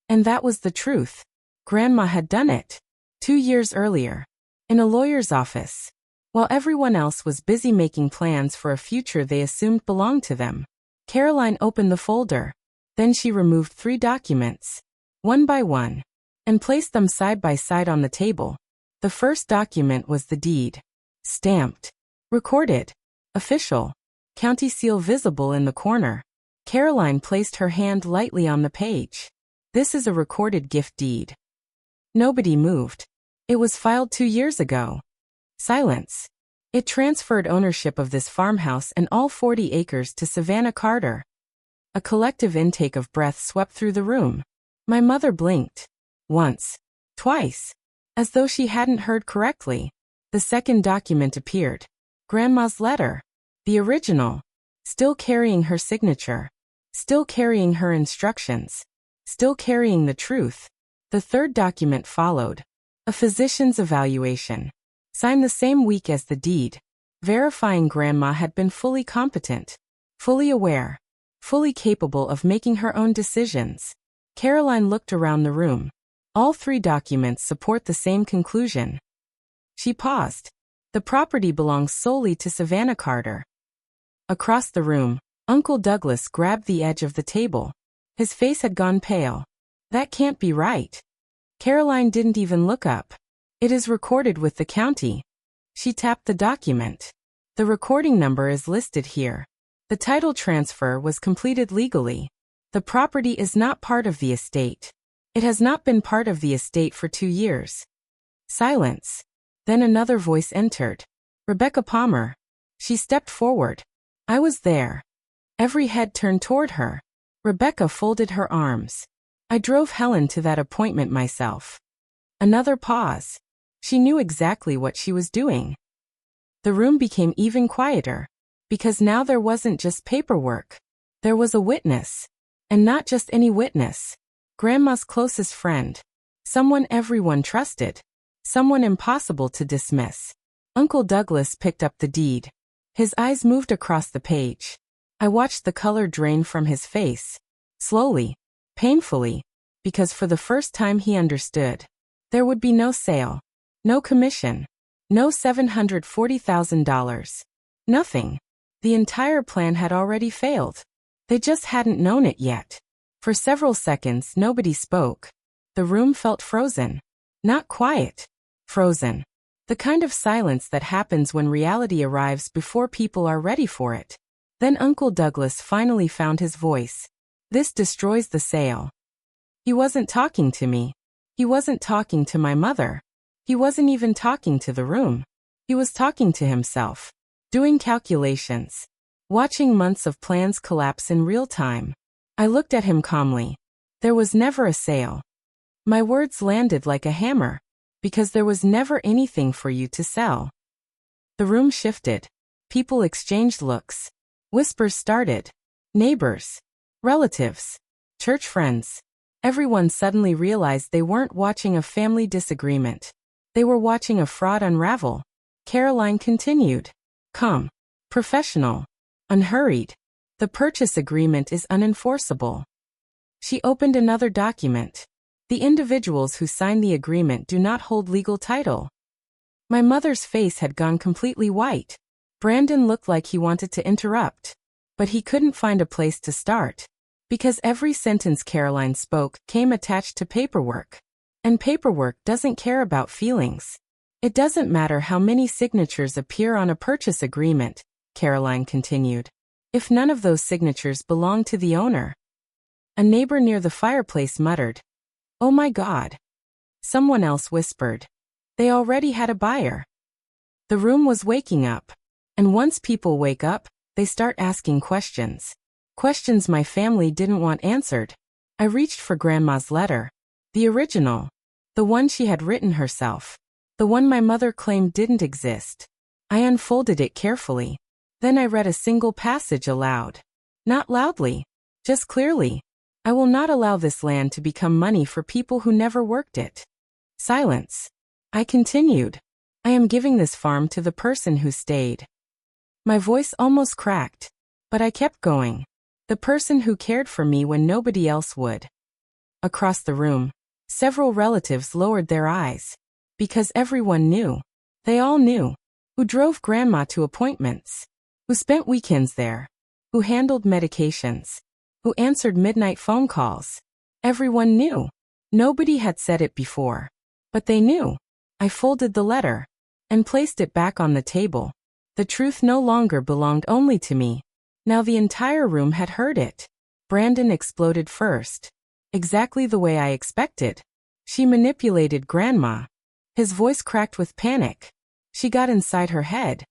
And that was the truth. Grandma had done it. 2 years earlier. In a lawyer's office. While everyone else was busy making plans for a future they assumed belonged to them. Caroline opened the folder. Then she removed 3 documents, one by one, and placed them side by side on the table. The first document was the deed. Stamped. Recorded. Official. County seal visible in the corner. Caroline placed her hand lightly on the page. "This is a recorded gift deed." Nobody moved. "It was filed 2 years ago." Silence. "It transferred ownership of this farmhouse and all 40 acres to Savannah Carter." A collective intake of breath swept through the room. My mother blinked. Once. Twice. As though she hadn't heard correctly. The second document appeared. Grandma's letter. The original. Still carrying her signature. Still carrying her instructions. Still carrying the truth. The third document followed. A physician's evaluation. Signed the same week as the deed. Verifying Grandma had been fully competent. Fully aware. Fully capable of making her own decisions. Caroline looked around the room. All 3 documents support the same conclusion. She paused. The property belongs solely to Savannah Carter. Across the room, Uncle Douglas grabbed the edge of the table. His face had gone pale. "That can't be right." Caroline didn't even look up. "It is recorded with the county." She tapped the document. "The recording number is listed here. The title transfer was completed legally. The property is not part of the estate. It has not been part of the estate for 2 years." Silence. Then another voice entered. Rebecca Palmer. She stepped forward. I was there. Every head turned toward her. Rebecca folded her arms. "I drove Helen to that appointment myself." Another pause. She knew exactly what she was doing. The room became even quieter. Because now there wasn't just paperwork. There was a witness. And not just any witness. Grandma's closest friend. Someone everyone trusted. Someone impossible to dismiss. Uncle Douglas picked up the deed. His eyes moved across the page. I watched the color drain from his face. Slowly. Painfully. Because for the first time he understood. There would be no sale. No commission. No $740,000. Nothing. The entire plan had already failed. They just hadn't known it yet. For several seconds nobody spoke. The room felt frozen. Not quiet. Frozen. The kind of silence that happens when reality arrives before people are ready for it. Then Uncle Douglas finally found his voice. "This destroys the sale." He wasn't talking to me. He wasn't talking to my mother. He wasn't even talking to the room. He was talking to himself. Doing calculations. Watching months of plans collapse in real time. I looked at him calmly. There was never a sale. My words landed like a hammer. Because there was never anything for you to sell. The room shifted. People exchanged looks. Whispers started. Neighbors. Relatives. Church friends. Everyone suddenly realized they weren't watching a family disagreement. They were watching a fraud unravel. Caroline continued. Calm. Professional. Unhurried. The purchase agreement is unenforceable. She opened another document. The individuals who signed the agreement do not hold legal title. My mother's face had gone completely white. Brandon looked like he wanted to interrupt. But he couldn't find a place to start. Because every sentence Caroline spoke came attached to paperwork. And paperwork doesn't care about feelings. It doesn't matter how many signatures appear on a purchase agreement. Caroline continued. If none of those signatures belong to the owner? A neighbor near the fireplace muttered. Oh my God. Someone else whispered. They already had a buyer. The room was waking up. And once people wake up, they start asking questions. Questions my family didn't want answered. I reached for Grandma's letter. The original. The one she had written herself. The one my mother claimed didn't exist. I unfolded it carefully. Then I read a single passage aloud. Not loudly. Just clearly. I will not allow this land to become money for people who never worked it. Silence. I continued. I am giving this farm to the person who stayed. My voice almost cracked. But I kept going. The person who cared for me when nobody else would. Across the room, several relatives lowered their eyes. Because everyone knew. They all knew. Who drove Grandma to appointments. Who spent weekends there. Who handled medications. Who answered midnight phone calls. Everyone knew. Nobody had said it before. But they knew. I folded the letter. And placed it back on the table. The truth no longer belonged only to me. Now the entire room had heard it. Brandon exploded first. Exactly the way I expected. She manipulated Grandma. His voice cracked with panic. She got inside her head.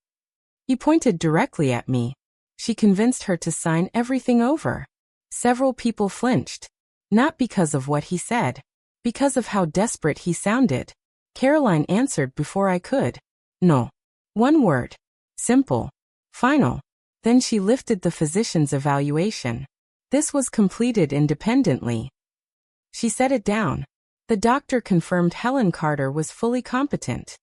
He pointed directly at me. She convinced her to sign everything over. Several people flinched. Not because of what he said. Because of how desperate he sounded. Caroline answered before I could. No. One word. Simple. Final. Then she lifted the physician's evaluation. This was completed independently. She set it down. The doctor confirmed Helen Carter was fully competent.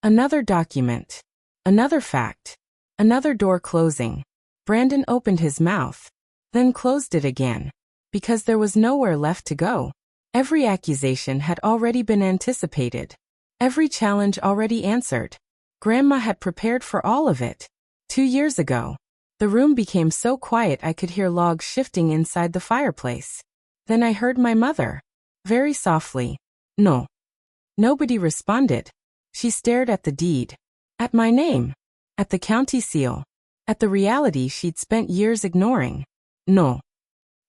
Another document. Another fact. Another door closing. Brandon opened his mouth. Then closed it again. Because there was nowhere left to go. Every accusation had already been anticipated. Every challenge already answered. Grandma had prepared for all of it. 2 years ago. The room became so quiet I could hear logs shifting inside the fireplace. Then I heard my mother. Very softly. No. Nobody responded. She stared at the deed. At my name. At the county seal. At the reality she'd spent years ignoring. No.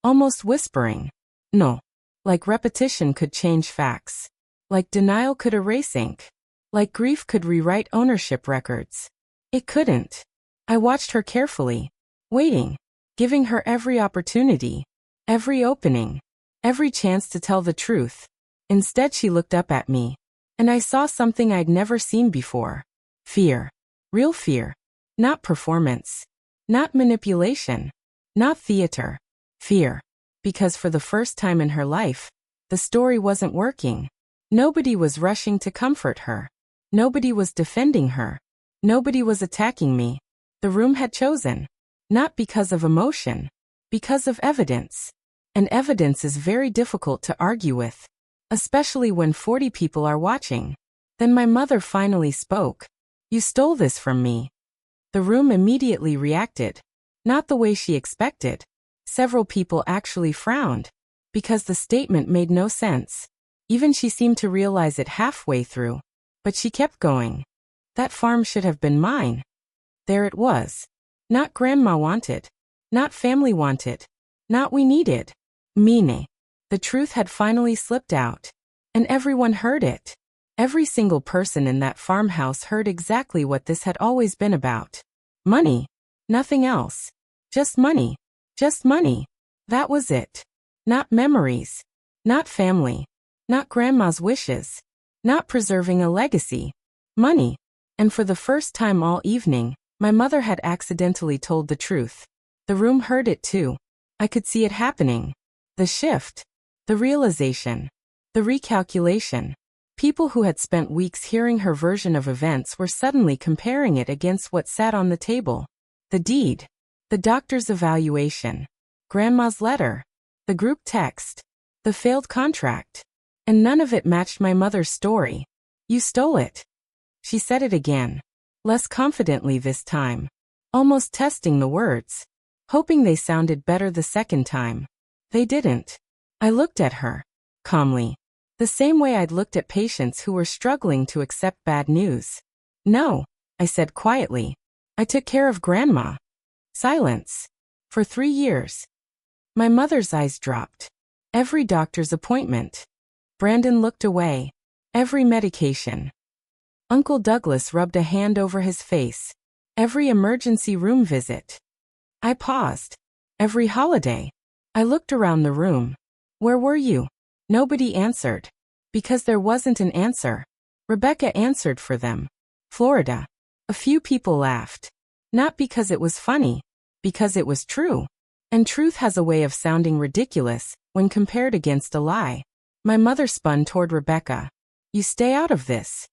Almost whispering. No. Like repetition could change facts. Like denial could erase ink. Like grief could rewrite ownership records. It couldn't. I watched her carefully. Waiting. Giving her every opportunity. Every opening. Every chance to tell the truth. Instead she looked up at me. And I saw something I'd never seen before. Fear. Real fear. Not performance. Not manipulation. Not theater. Fear. Because for the first time in her life, the story wasn't working. Nobody was rushing to comfort her. Nobody was defending her. Nobody was attacking me. The room had chosen. Not because of emotion. Because of evidence. And evidence is very difficult to argue with. Especially when 40 people are watching. Then my mother finally spoke. You stole this from me. The room immediately reacted. Not the way she expected. Several people actually frowned. Because the statement made no sense. Even she seemed to realize it halfway through. But she kept going. That farm should have been mine. There it was. Not Grandma wanted. Not family wanted. Not we needed. Mine. The truth had finally slipped out. And everyone heard it. Every single person in that farmhouse heard exactly what this had always been about. Money. Nothing else. Just money. Just money. That was it. Not memories. Not family. Not Grandma's wishes. Not preserving a legacy. Money. And for the first time all evening, my mother had accidentally told the truth. The room heard it too. I could see it happening. The shift. The realization. The recalculation. People who had spent weeks hearing her version of events were suddenly comparing it against what sat on the table. The deed. The doctor's evaluation. Grandma's letter. The group text. The failed contract. And none of it matched my mother's story. You stole it. She said it again. Less confidently this time. Almost testing the words. Hoping they sounded better the second time. They didn't. I looked at her. Calmly. The same way I'd looked at patients who were struggling to accept bad news. No, I said quietly. I took care of Grandma. Silence. For 3 years. My mother's eyes dropped. Every doctor's appointment. Brandon looked away. Every medication. Uncle Douglas rubbed a hand over his face. Every emergency room visit. I paused. Every holiday. I looked around the room. Where were you? Nobody answered. Because there wasn't an answer. Rebecca answered for them. Florida. A few people laughed. Not because it was funny. Because it was true. And truth has a way of sounding ridiculous when compared against a lie. My mother spun toward Rebecca. You stay out of this.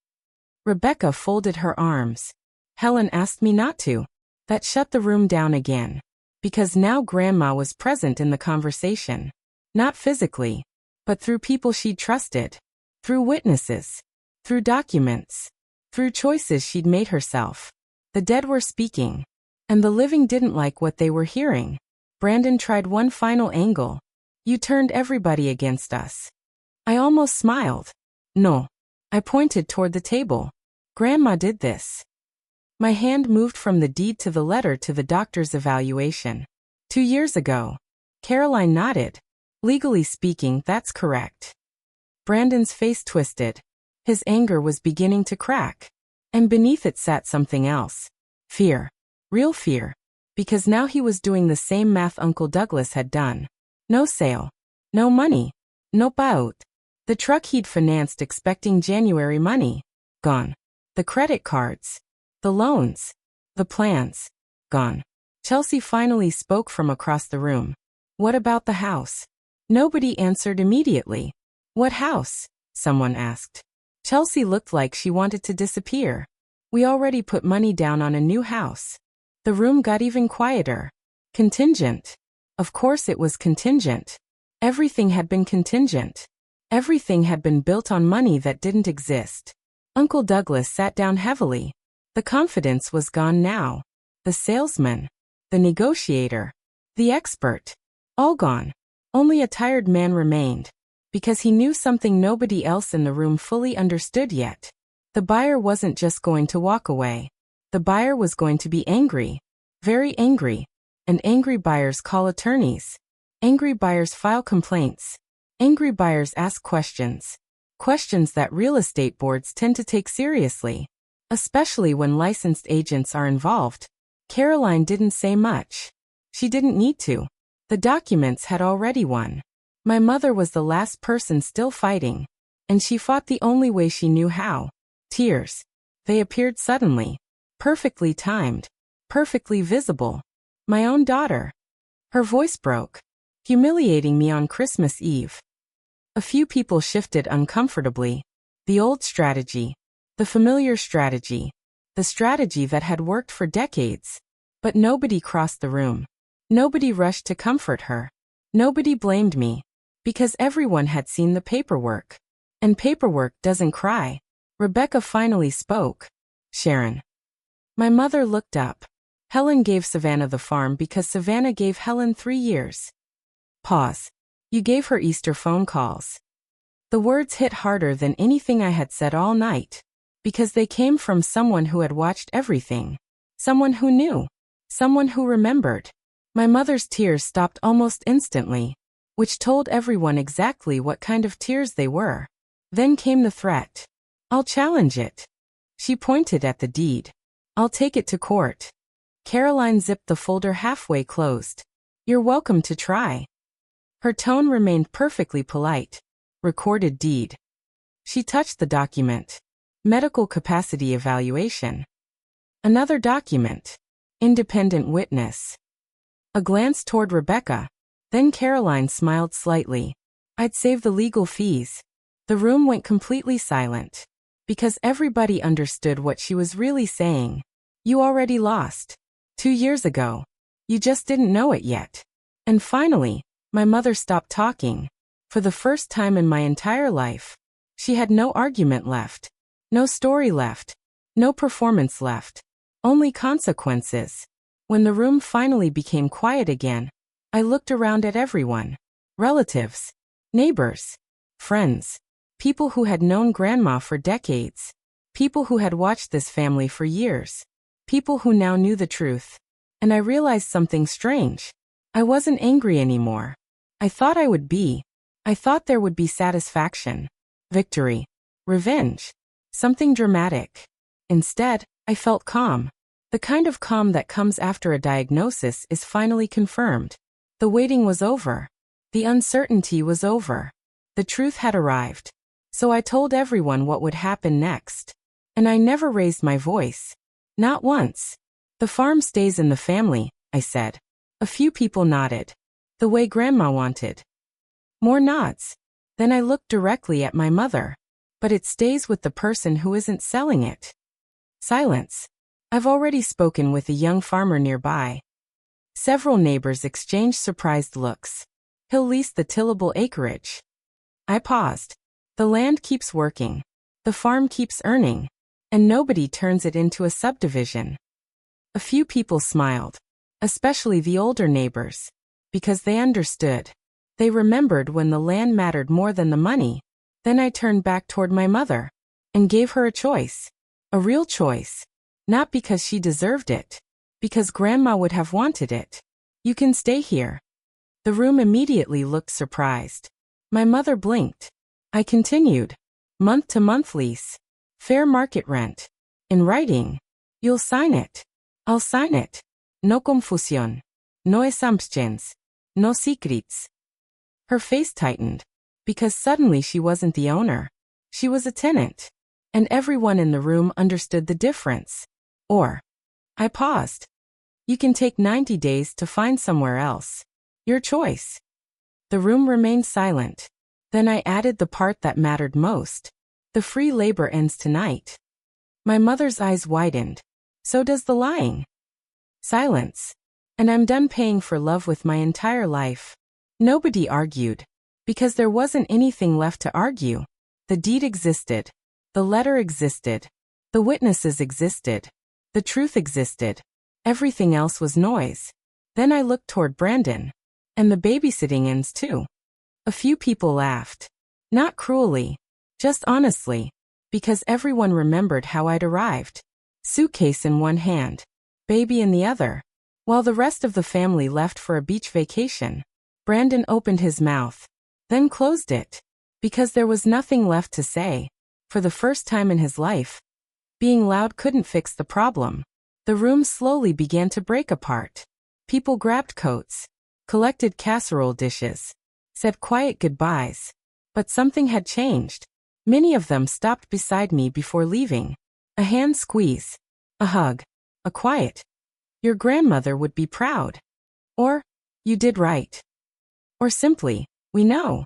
Rebecca folded her arms. Helen asked me not to. That shut the room down again. Because now Grandma was present in the conversation. Not physically, but through people she'd trusted. Through witnesses. Through documents. Through choices she'd made herself. The dead were speaking. And the living didn't like what they were hearing. Brandon tried one final angle. You turned everybody against us. I almost smiled. No. I pointed toward the table. Grandma did this. My hand moved from the deed to the letter to the doctor's evaluation. 2 years ago. Caroline nodded. Legally speaking, that's correct. Brandon's face twisted. His anger was beginning to crack. And beneath it sat something else. Fear. Real fear. Because now he was doing the same math Uncle Douglas had done. No sale. No money. No bout. The truck he'd financed expecting January money. Gone. The credit cards. The loans. The plans. Gone. Chelsea finally spoke from across the room. What about the house? Nobody answered immediately. What house? Someone asked. Chelsea looked like she wanted to disappear. We already put money down on a new house. The room got even quieter. Contingent. Of course it was contingent. Everything had been contingent. Everything had been built on money that didn't exist. Uncle Douglas sat down heavily. The confidence was gone now. The salesman. The negotiator. The expert. All gone. Only a tired man remained. Because he knew something nobody else in the room fully understood yet. The buyer wasn't just going to walk away. The buyer was going to be angry. Very angry. And angry buyers call attorneys. Angry buyers file complaints. Angry buyers ask questions. Questions that real estate boards tend to take seriously. Especially when licensed agents are involved. Caroline didn't say much. She didn't need to. The documents had already won. My mother was the last person still fighting. And she fought the only way she knew how. Tears. They appeared suddenly. Perfectly timed. Perfectly visible. My own daughter. Her voice broke. Humiliating me on Christmas Eve. A few people shifted uncomfortably. The old strategy. The familiar strategy. The strategy that had worked for decades. But nobody crossed the room. Nobody rushed to comfort her. Nobody blamed me. Because everyone had seen the paperwork. And paperwork doesn't cry. Rebecca finally spoke. Sharon. My mother looked up. Helen gave Savannah the farm because Savannah gave Helen 3 years. Pause. You gave her Easter phone calls. The words hit harder than anything I had said all night. Because they came from someone who had watched everything. Someone who knew. Someone who remembered. My mother's tears stopped almost instantly. Which told everyone exactly what kind of tears they were. Then came the threat. I'll challenge it. She pointed at the deed. I'll take it to court. Caroline zipped the folder halfway closed. You're welcome to try. Her tone remained perfectly polite. Recorded deed. She touched the document. Medical capacity evaluation. Another document. Independent witness. A glance toward Rebecca. Then Caroline smiled slightly. I'd save the legal fees. The room went completely silent. Because everybody understood what she was really saying. You already lost. 2 years ago. You just didn't know it yet. And finally, my mother stopped talking. For the first time in my entire life. She had no argument left. No story left. No performance left. Only consequences. When the room finally became quiet again, I looked around at everyone. Relatives. Neighbors. Friends. People who had known Grandma for decades. People who had watched this family for years. People who now knew the truth. And I realized something strange. I wasn't angry anymore. I thought I would be. I thought there would be satisfaction, victory, revenge, something dramatic. Instead, I felt calm. The kind of calm that comes after a diagnosis is finally confirmed. The waiting was over. The uncertainty was over. The truth had arrived. So I told everyone what would happen next. And I never raised my voice. Not once. The farm stays in the family, I said. A few people nodded. The way Grandma wanted. More nods. Then I looked directly at my mother. But it stays with the person who isn't selling it. Silence. I've already spoken with a young farmer nearby. Several neighbors exchanged surprised looks. He'll lease the tillable acreage. I paused. The land keeps working. The farm keeps earning. And nobody turns it into a subdivision. A few people smiled. Especially the older neighbors. Because they understood. They remembered when the land mattered more than the money. Then I turned back toward my mother. And gave her a choice. A real choice. Not because she deserved it. Because Grandma would have wanted it. You can stay here. The room immediately looked surprised. My mother blinked. I continued. Month-to-month lease. Fair market rent. In writing. You'll sign it. I'll sign it. No confusión. No assumptions. No secrets. Her face tightened. Because suddenly she wasn't the owner. She was a tenant. And everyone in the room understood the difference. Or. I paused. You can take 90 days to find somewhere else. Your choice. The room remained silent. Then I added the part that mattered most. The free labor ends tonight. My mother's eyes widened. So does the lying. Silence. And I'm done paying for love with my entire life. Nobody argued. Because there wasn't anything left to argue. The deed existed. The letter existed. The witnesses existed. The truth existed. Everything else was noise. Then I looked toward Brandon. And the babysitting ends too. A few people laughed. Not cruelly. Just honestly. Because everyone remembered how I'd arrived. Suitcase in one hand. Baby in the other. While the rest of the family left for a beach vacation. Brandon opened his mouth. Then closed it. Because there was nothing left to say. For the first time in his life. Being loud couldn't fix the problem. The room slowly began to break apart. People grabbed coats. Collected casserole dishes. Said quiet goodbyes. But something had changed. Many of them stopped beside me before leaving. A hand squeeze. A hug. A quiet. Your grandmother would be proud. Or, you did right. Or simply, we know.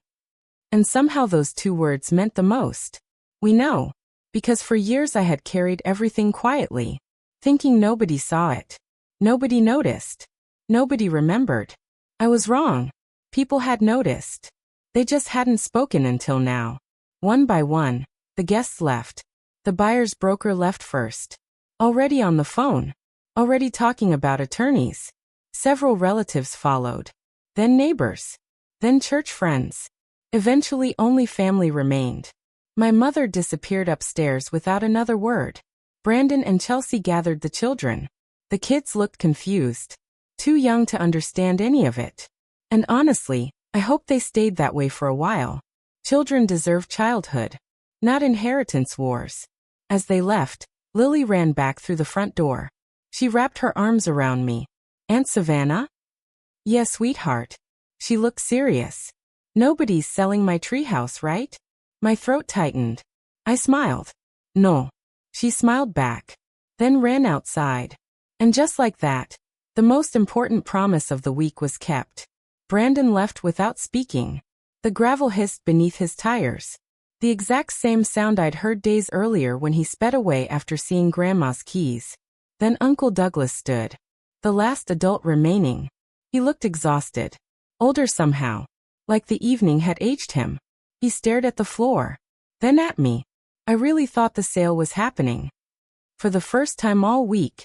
And somehow those two words meant the most. We know. Because for years I had carried everything quietly. Thinking nobody saw it. Nobody noticed. Nobody remembered. I was wrong. People had noticed. They just hadn't spoken until now. One by one, the guests left. The buyer's broker left first. Already on the phone. Already talking about attorneys. Several relatives followed. Then neighbors. Then church friends. Eventually only family remained. My mother disappeared upstairs without another word. Brandon and Chelsea gathered the children. The kids looked confused. Too young to understand any of it. And honestly, I hope they stayed that way for a while. Children deserve childhood. Not inheritance wars. As they left, Lily ran back through the front door. She wrapped her arms around me. Aunt Savannah? Yes, sweetheart. She looked serious. Nobody's selling my treehouse, right? My throat tightened. I smiled. No. She smiled back. Then ran outside. And just like that, the most important promise of the week was kept. Brandon left without speaking. The gravel hissed beneath his tires. The exact same sound I'd heard days earlier when he sped away after seeing Grandma's keys. Then Uncle Douglas stood. The last adult remaining. He looked exhausted. Older somehow. Like the evening had aged him. He stared at the floor. Then at me. I really thought the sale was happening. For the first time all week.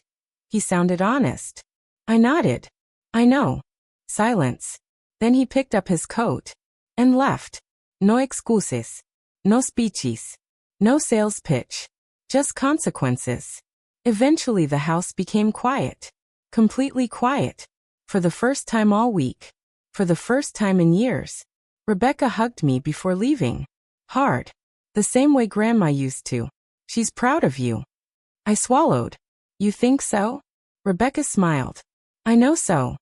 He sounded honest. I nodded. I know. Silence. Then he picked up his coat. And left. No excuses. No speeches. No sales pitch. Just consequences. Eventually the house became quiet. Completely quiet. For the first time all week. For the first time in years. Rebecca hugged me before leaving. Hard. The same way Grandma used to. She's proud of you. I swallowed. You think so? Rebecca smiled. I know so.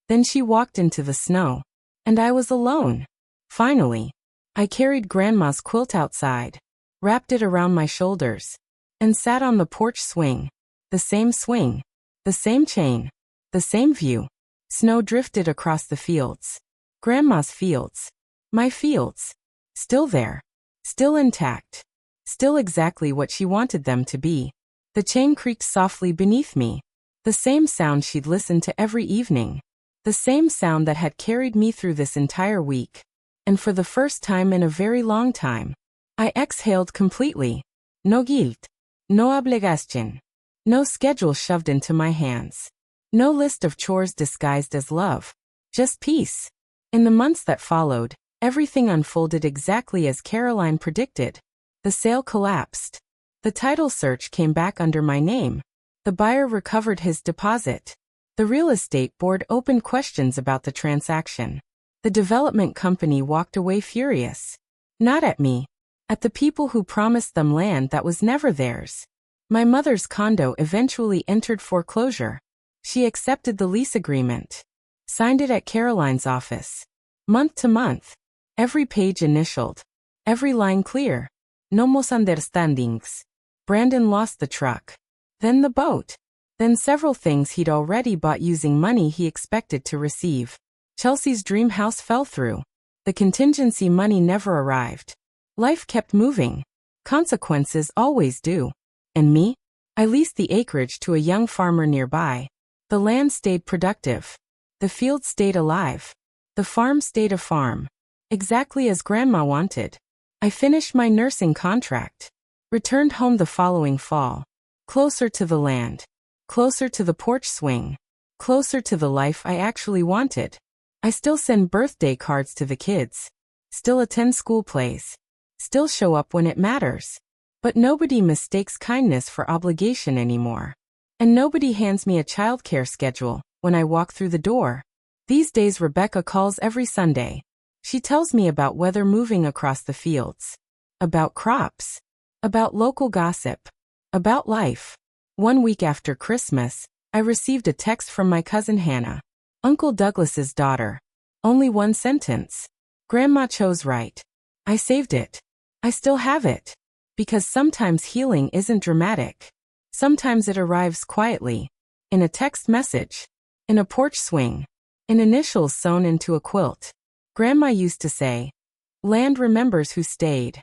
Then she walked into the snow. And I was alone. Finally. I carried Grandma's quilt outside. Wrapped it around my shoulders. And sat on the porch swing. The same swing. The same chain. The same view. Snow drifted across the fields. Grandma's fields. My fields. Still there. Still intact. Still exactly what she wanted them to be. The chain creaked softly beneath me. The same sound she'd listened to every evening. The same sound that had carried me through this entire week. And for the first time in a very long time, I exhaled completely. No guilt. No obligación. No schedule shoved into my hands. No list of chores disguised as love. Just peace. In the months that followed, everything unfolded exactly as Caroline predicted. The sale collapsed. The title search came back under my name. The buyer recovered his deposit. The real estate board opened questions about the transaction. The development company walked away furious. Not at me. At the people who promised them land that was never theirs. My mother's condo eventually entered foreclosure. She accepted the lease agreement. Signed it at Caroline's office. Month to month. Every page initialed. Every line clear. No misunderstandings. Brandon lost the truck. Then the boat. Then several things he'd already bought using money he expected to receive. Chelsea's dream house fell through. The contingency money never arrived. Life kept moving. Consequences always do. And me? I leased the acreage to a young farmer nearby. The land stayed productive. The field stayed alive. The farm stayed a farm. Exactly as Grandma wanted. I finished my nursing contract. Returned home the following fall. Closer to the land. Closer to the porch swing. Closer to the life I actually wanted. I still send birthday cards to the kids. Still attend school plays. Still show up when it matters. But nobody mistakes kindness for obligation anymore. And nobody hands me a childcare schedule when I walk through the door. These days Rebecca calls every Sunday. She tells me about weather moving across the fields. About crops. About local gossip. About life. 1 week after Christmas, I received a text from my cousin Hannah. Uncle Douglas's daughter. Only one sentence. Grandma chose right. I saved it. I still have it. Because sometimes healing isn't dramatic. Sometimes it arrives quietly. In a text message. In a porch swing. In initials sewn into a quilt. Grandma used to say, "Land remembers who stayed."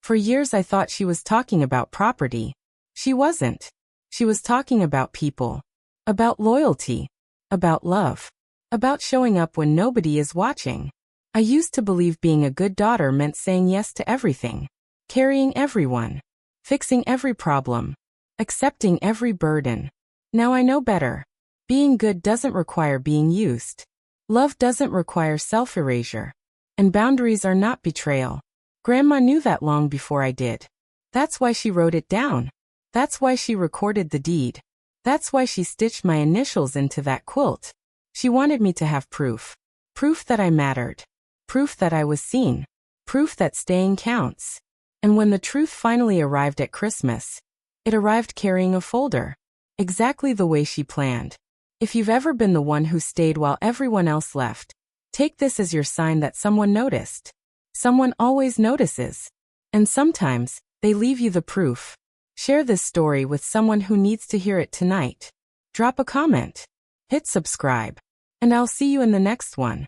For years I thought she was talking about property. She wasn't. She was talking about people. About loyalty. About love. About showing up when nobody is watching. I used to believe being a good daughter meant saying yes to everything. Carrying everyone. Fixing every problem. Accepting every burden. Now I know better. Being good doesn't require being used. Love doesn't require self-erasure. And boundaries are not betrayal. Grandma knew that long before I did. That's why she wrote it down. That's why she recorded the deed. That's why she stitched my initials into that quilt. She wanted me to have proof. Proof that I mattered. Proof that I was seen. Proof that staying counts. And when the truth finally arrived at Christmas, it arrived carrying a folder. Exactly the way she planned. If you've ever been the one who stayed while everyone else left, take this as your sign that someone noticed. Someone always notices. And sometimes, they leave you the proof. Share this story with someone who needs to hear it tonight. Drop a comment. Hit subscribe. And I'll see you in the next one.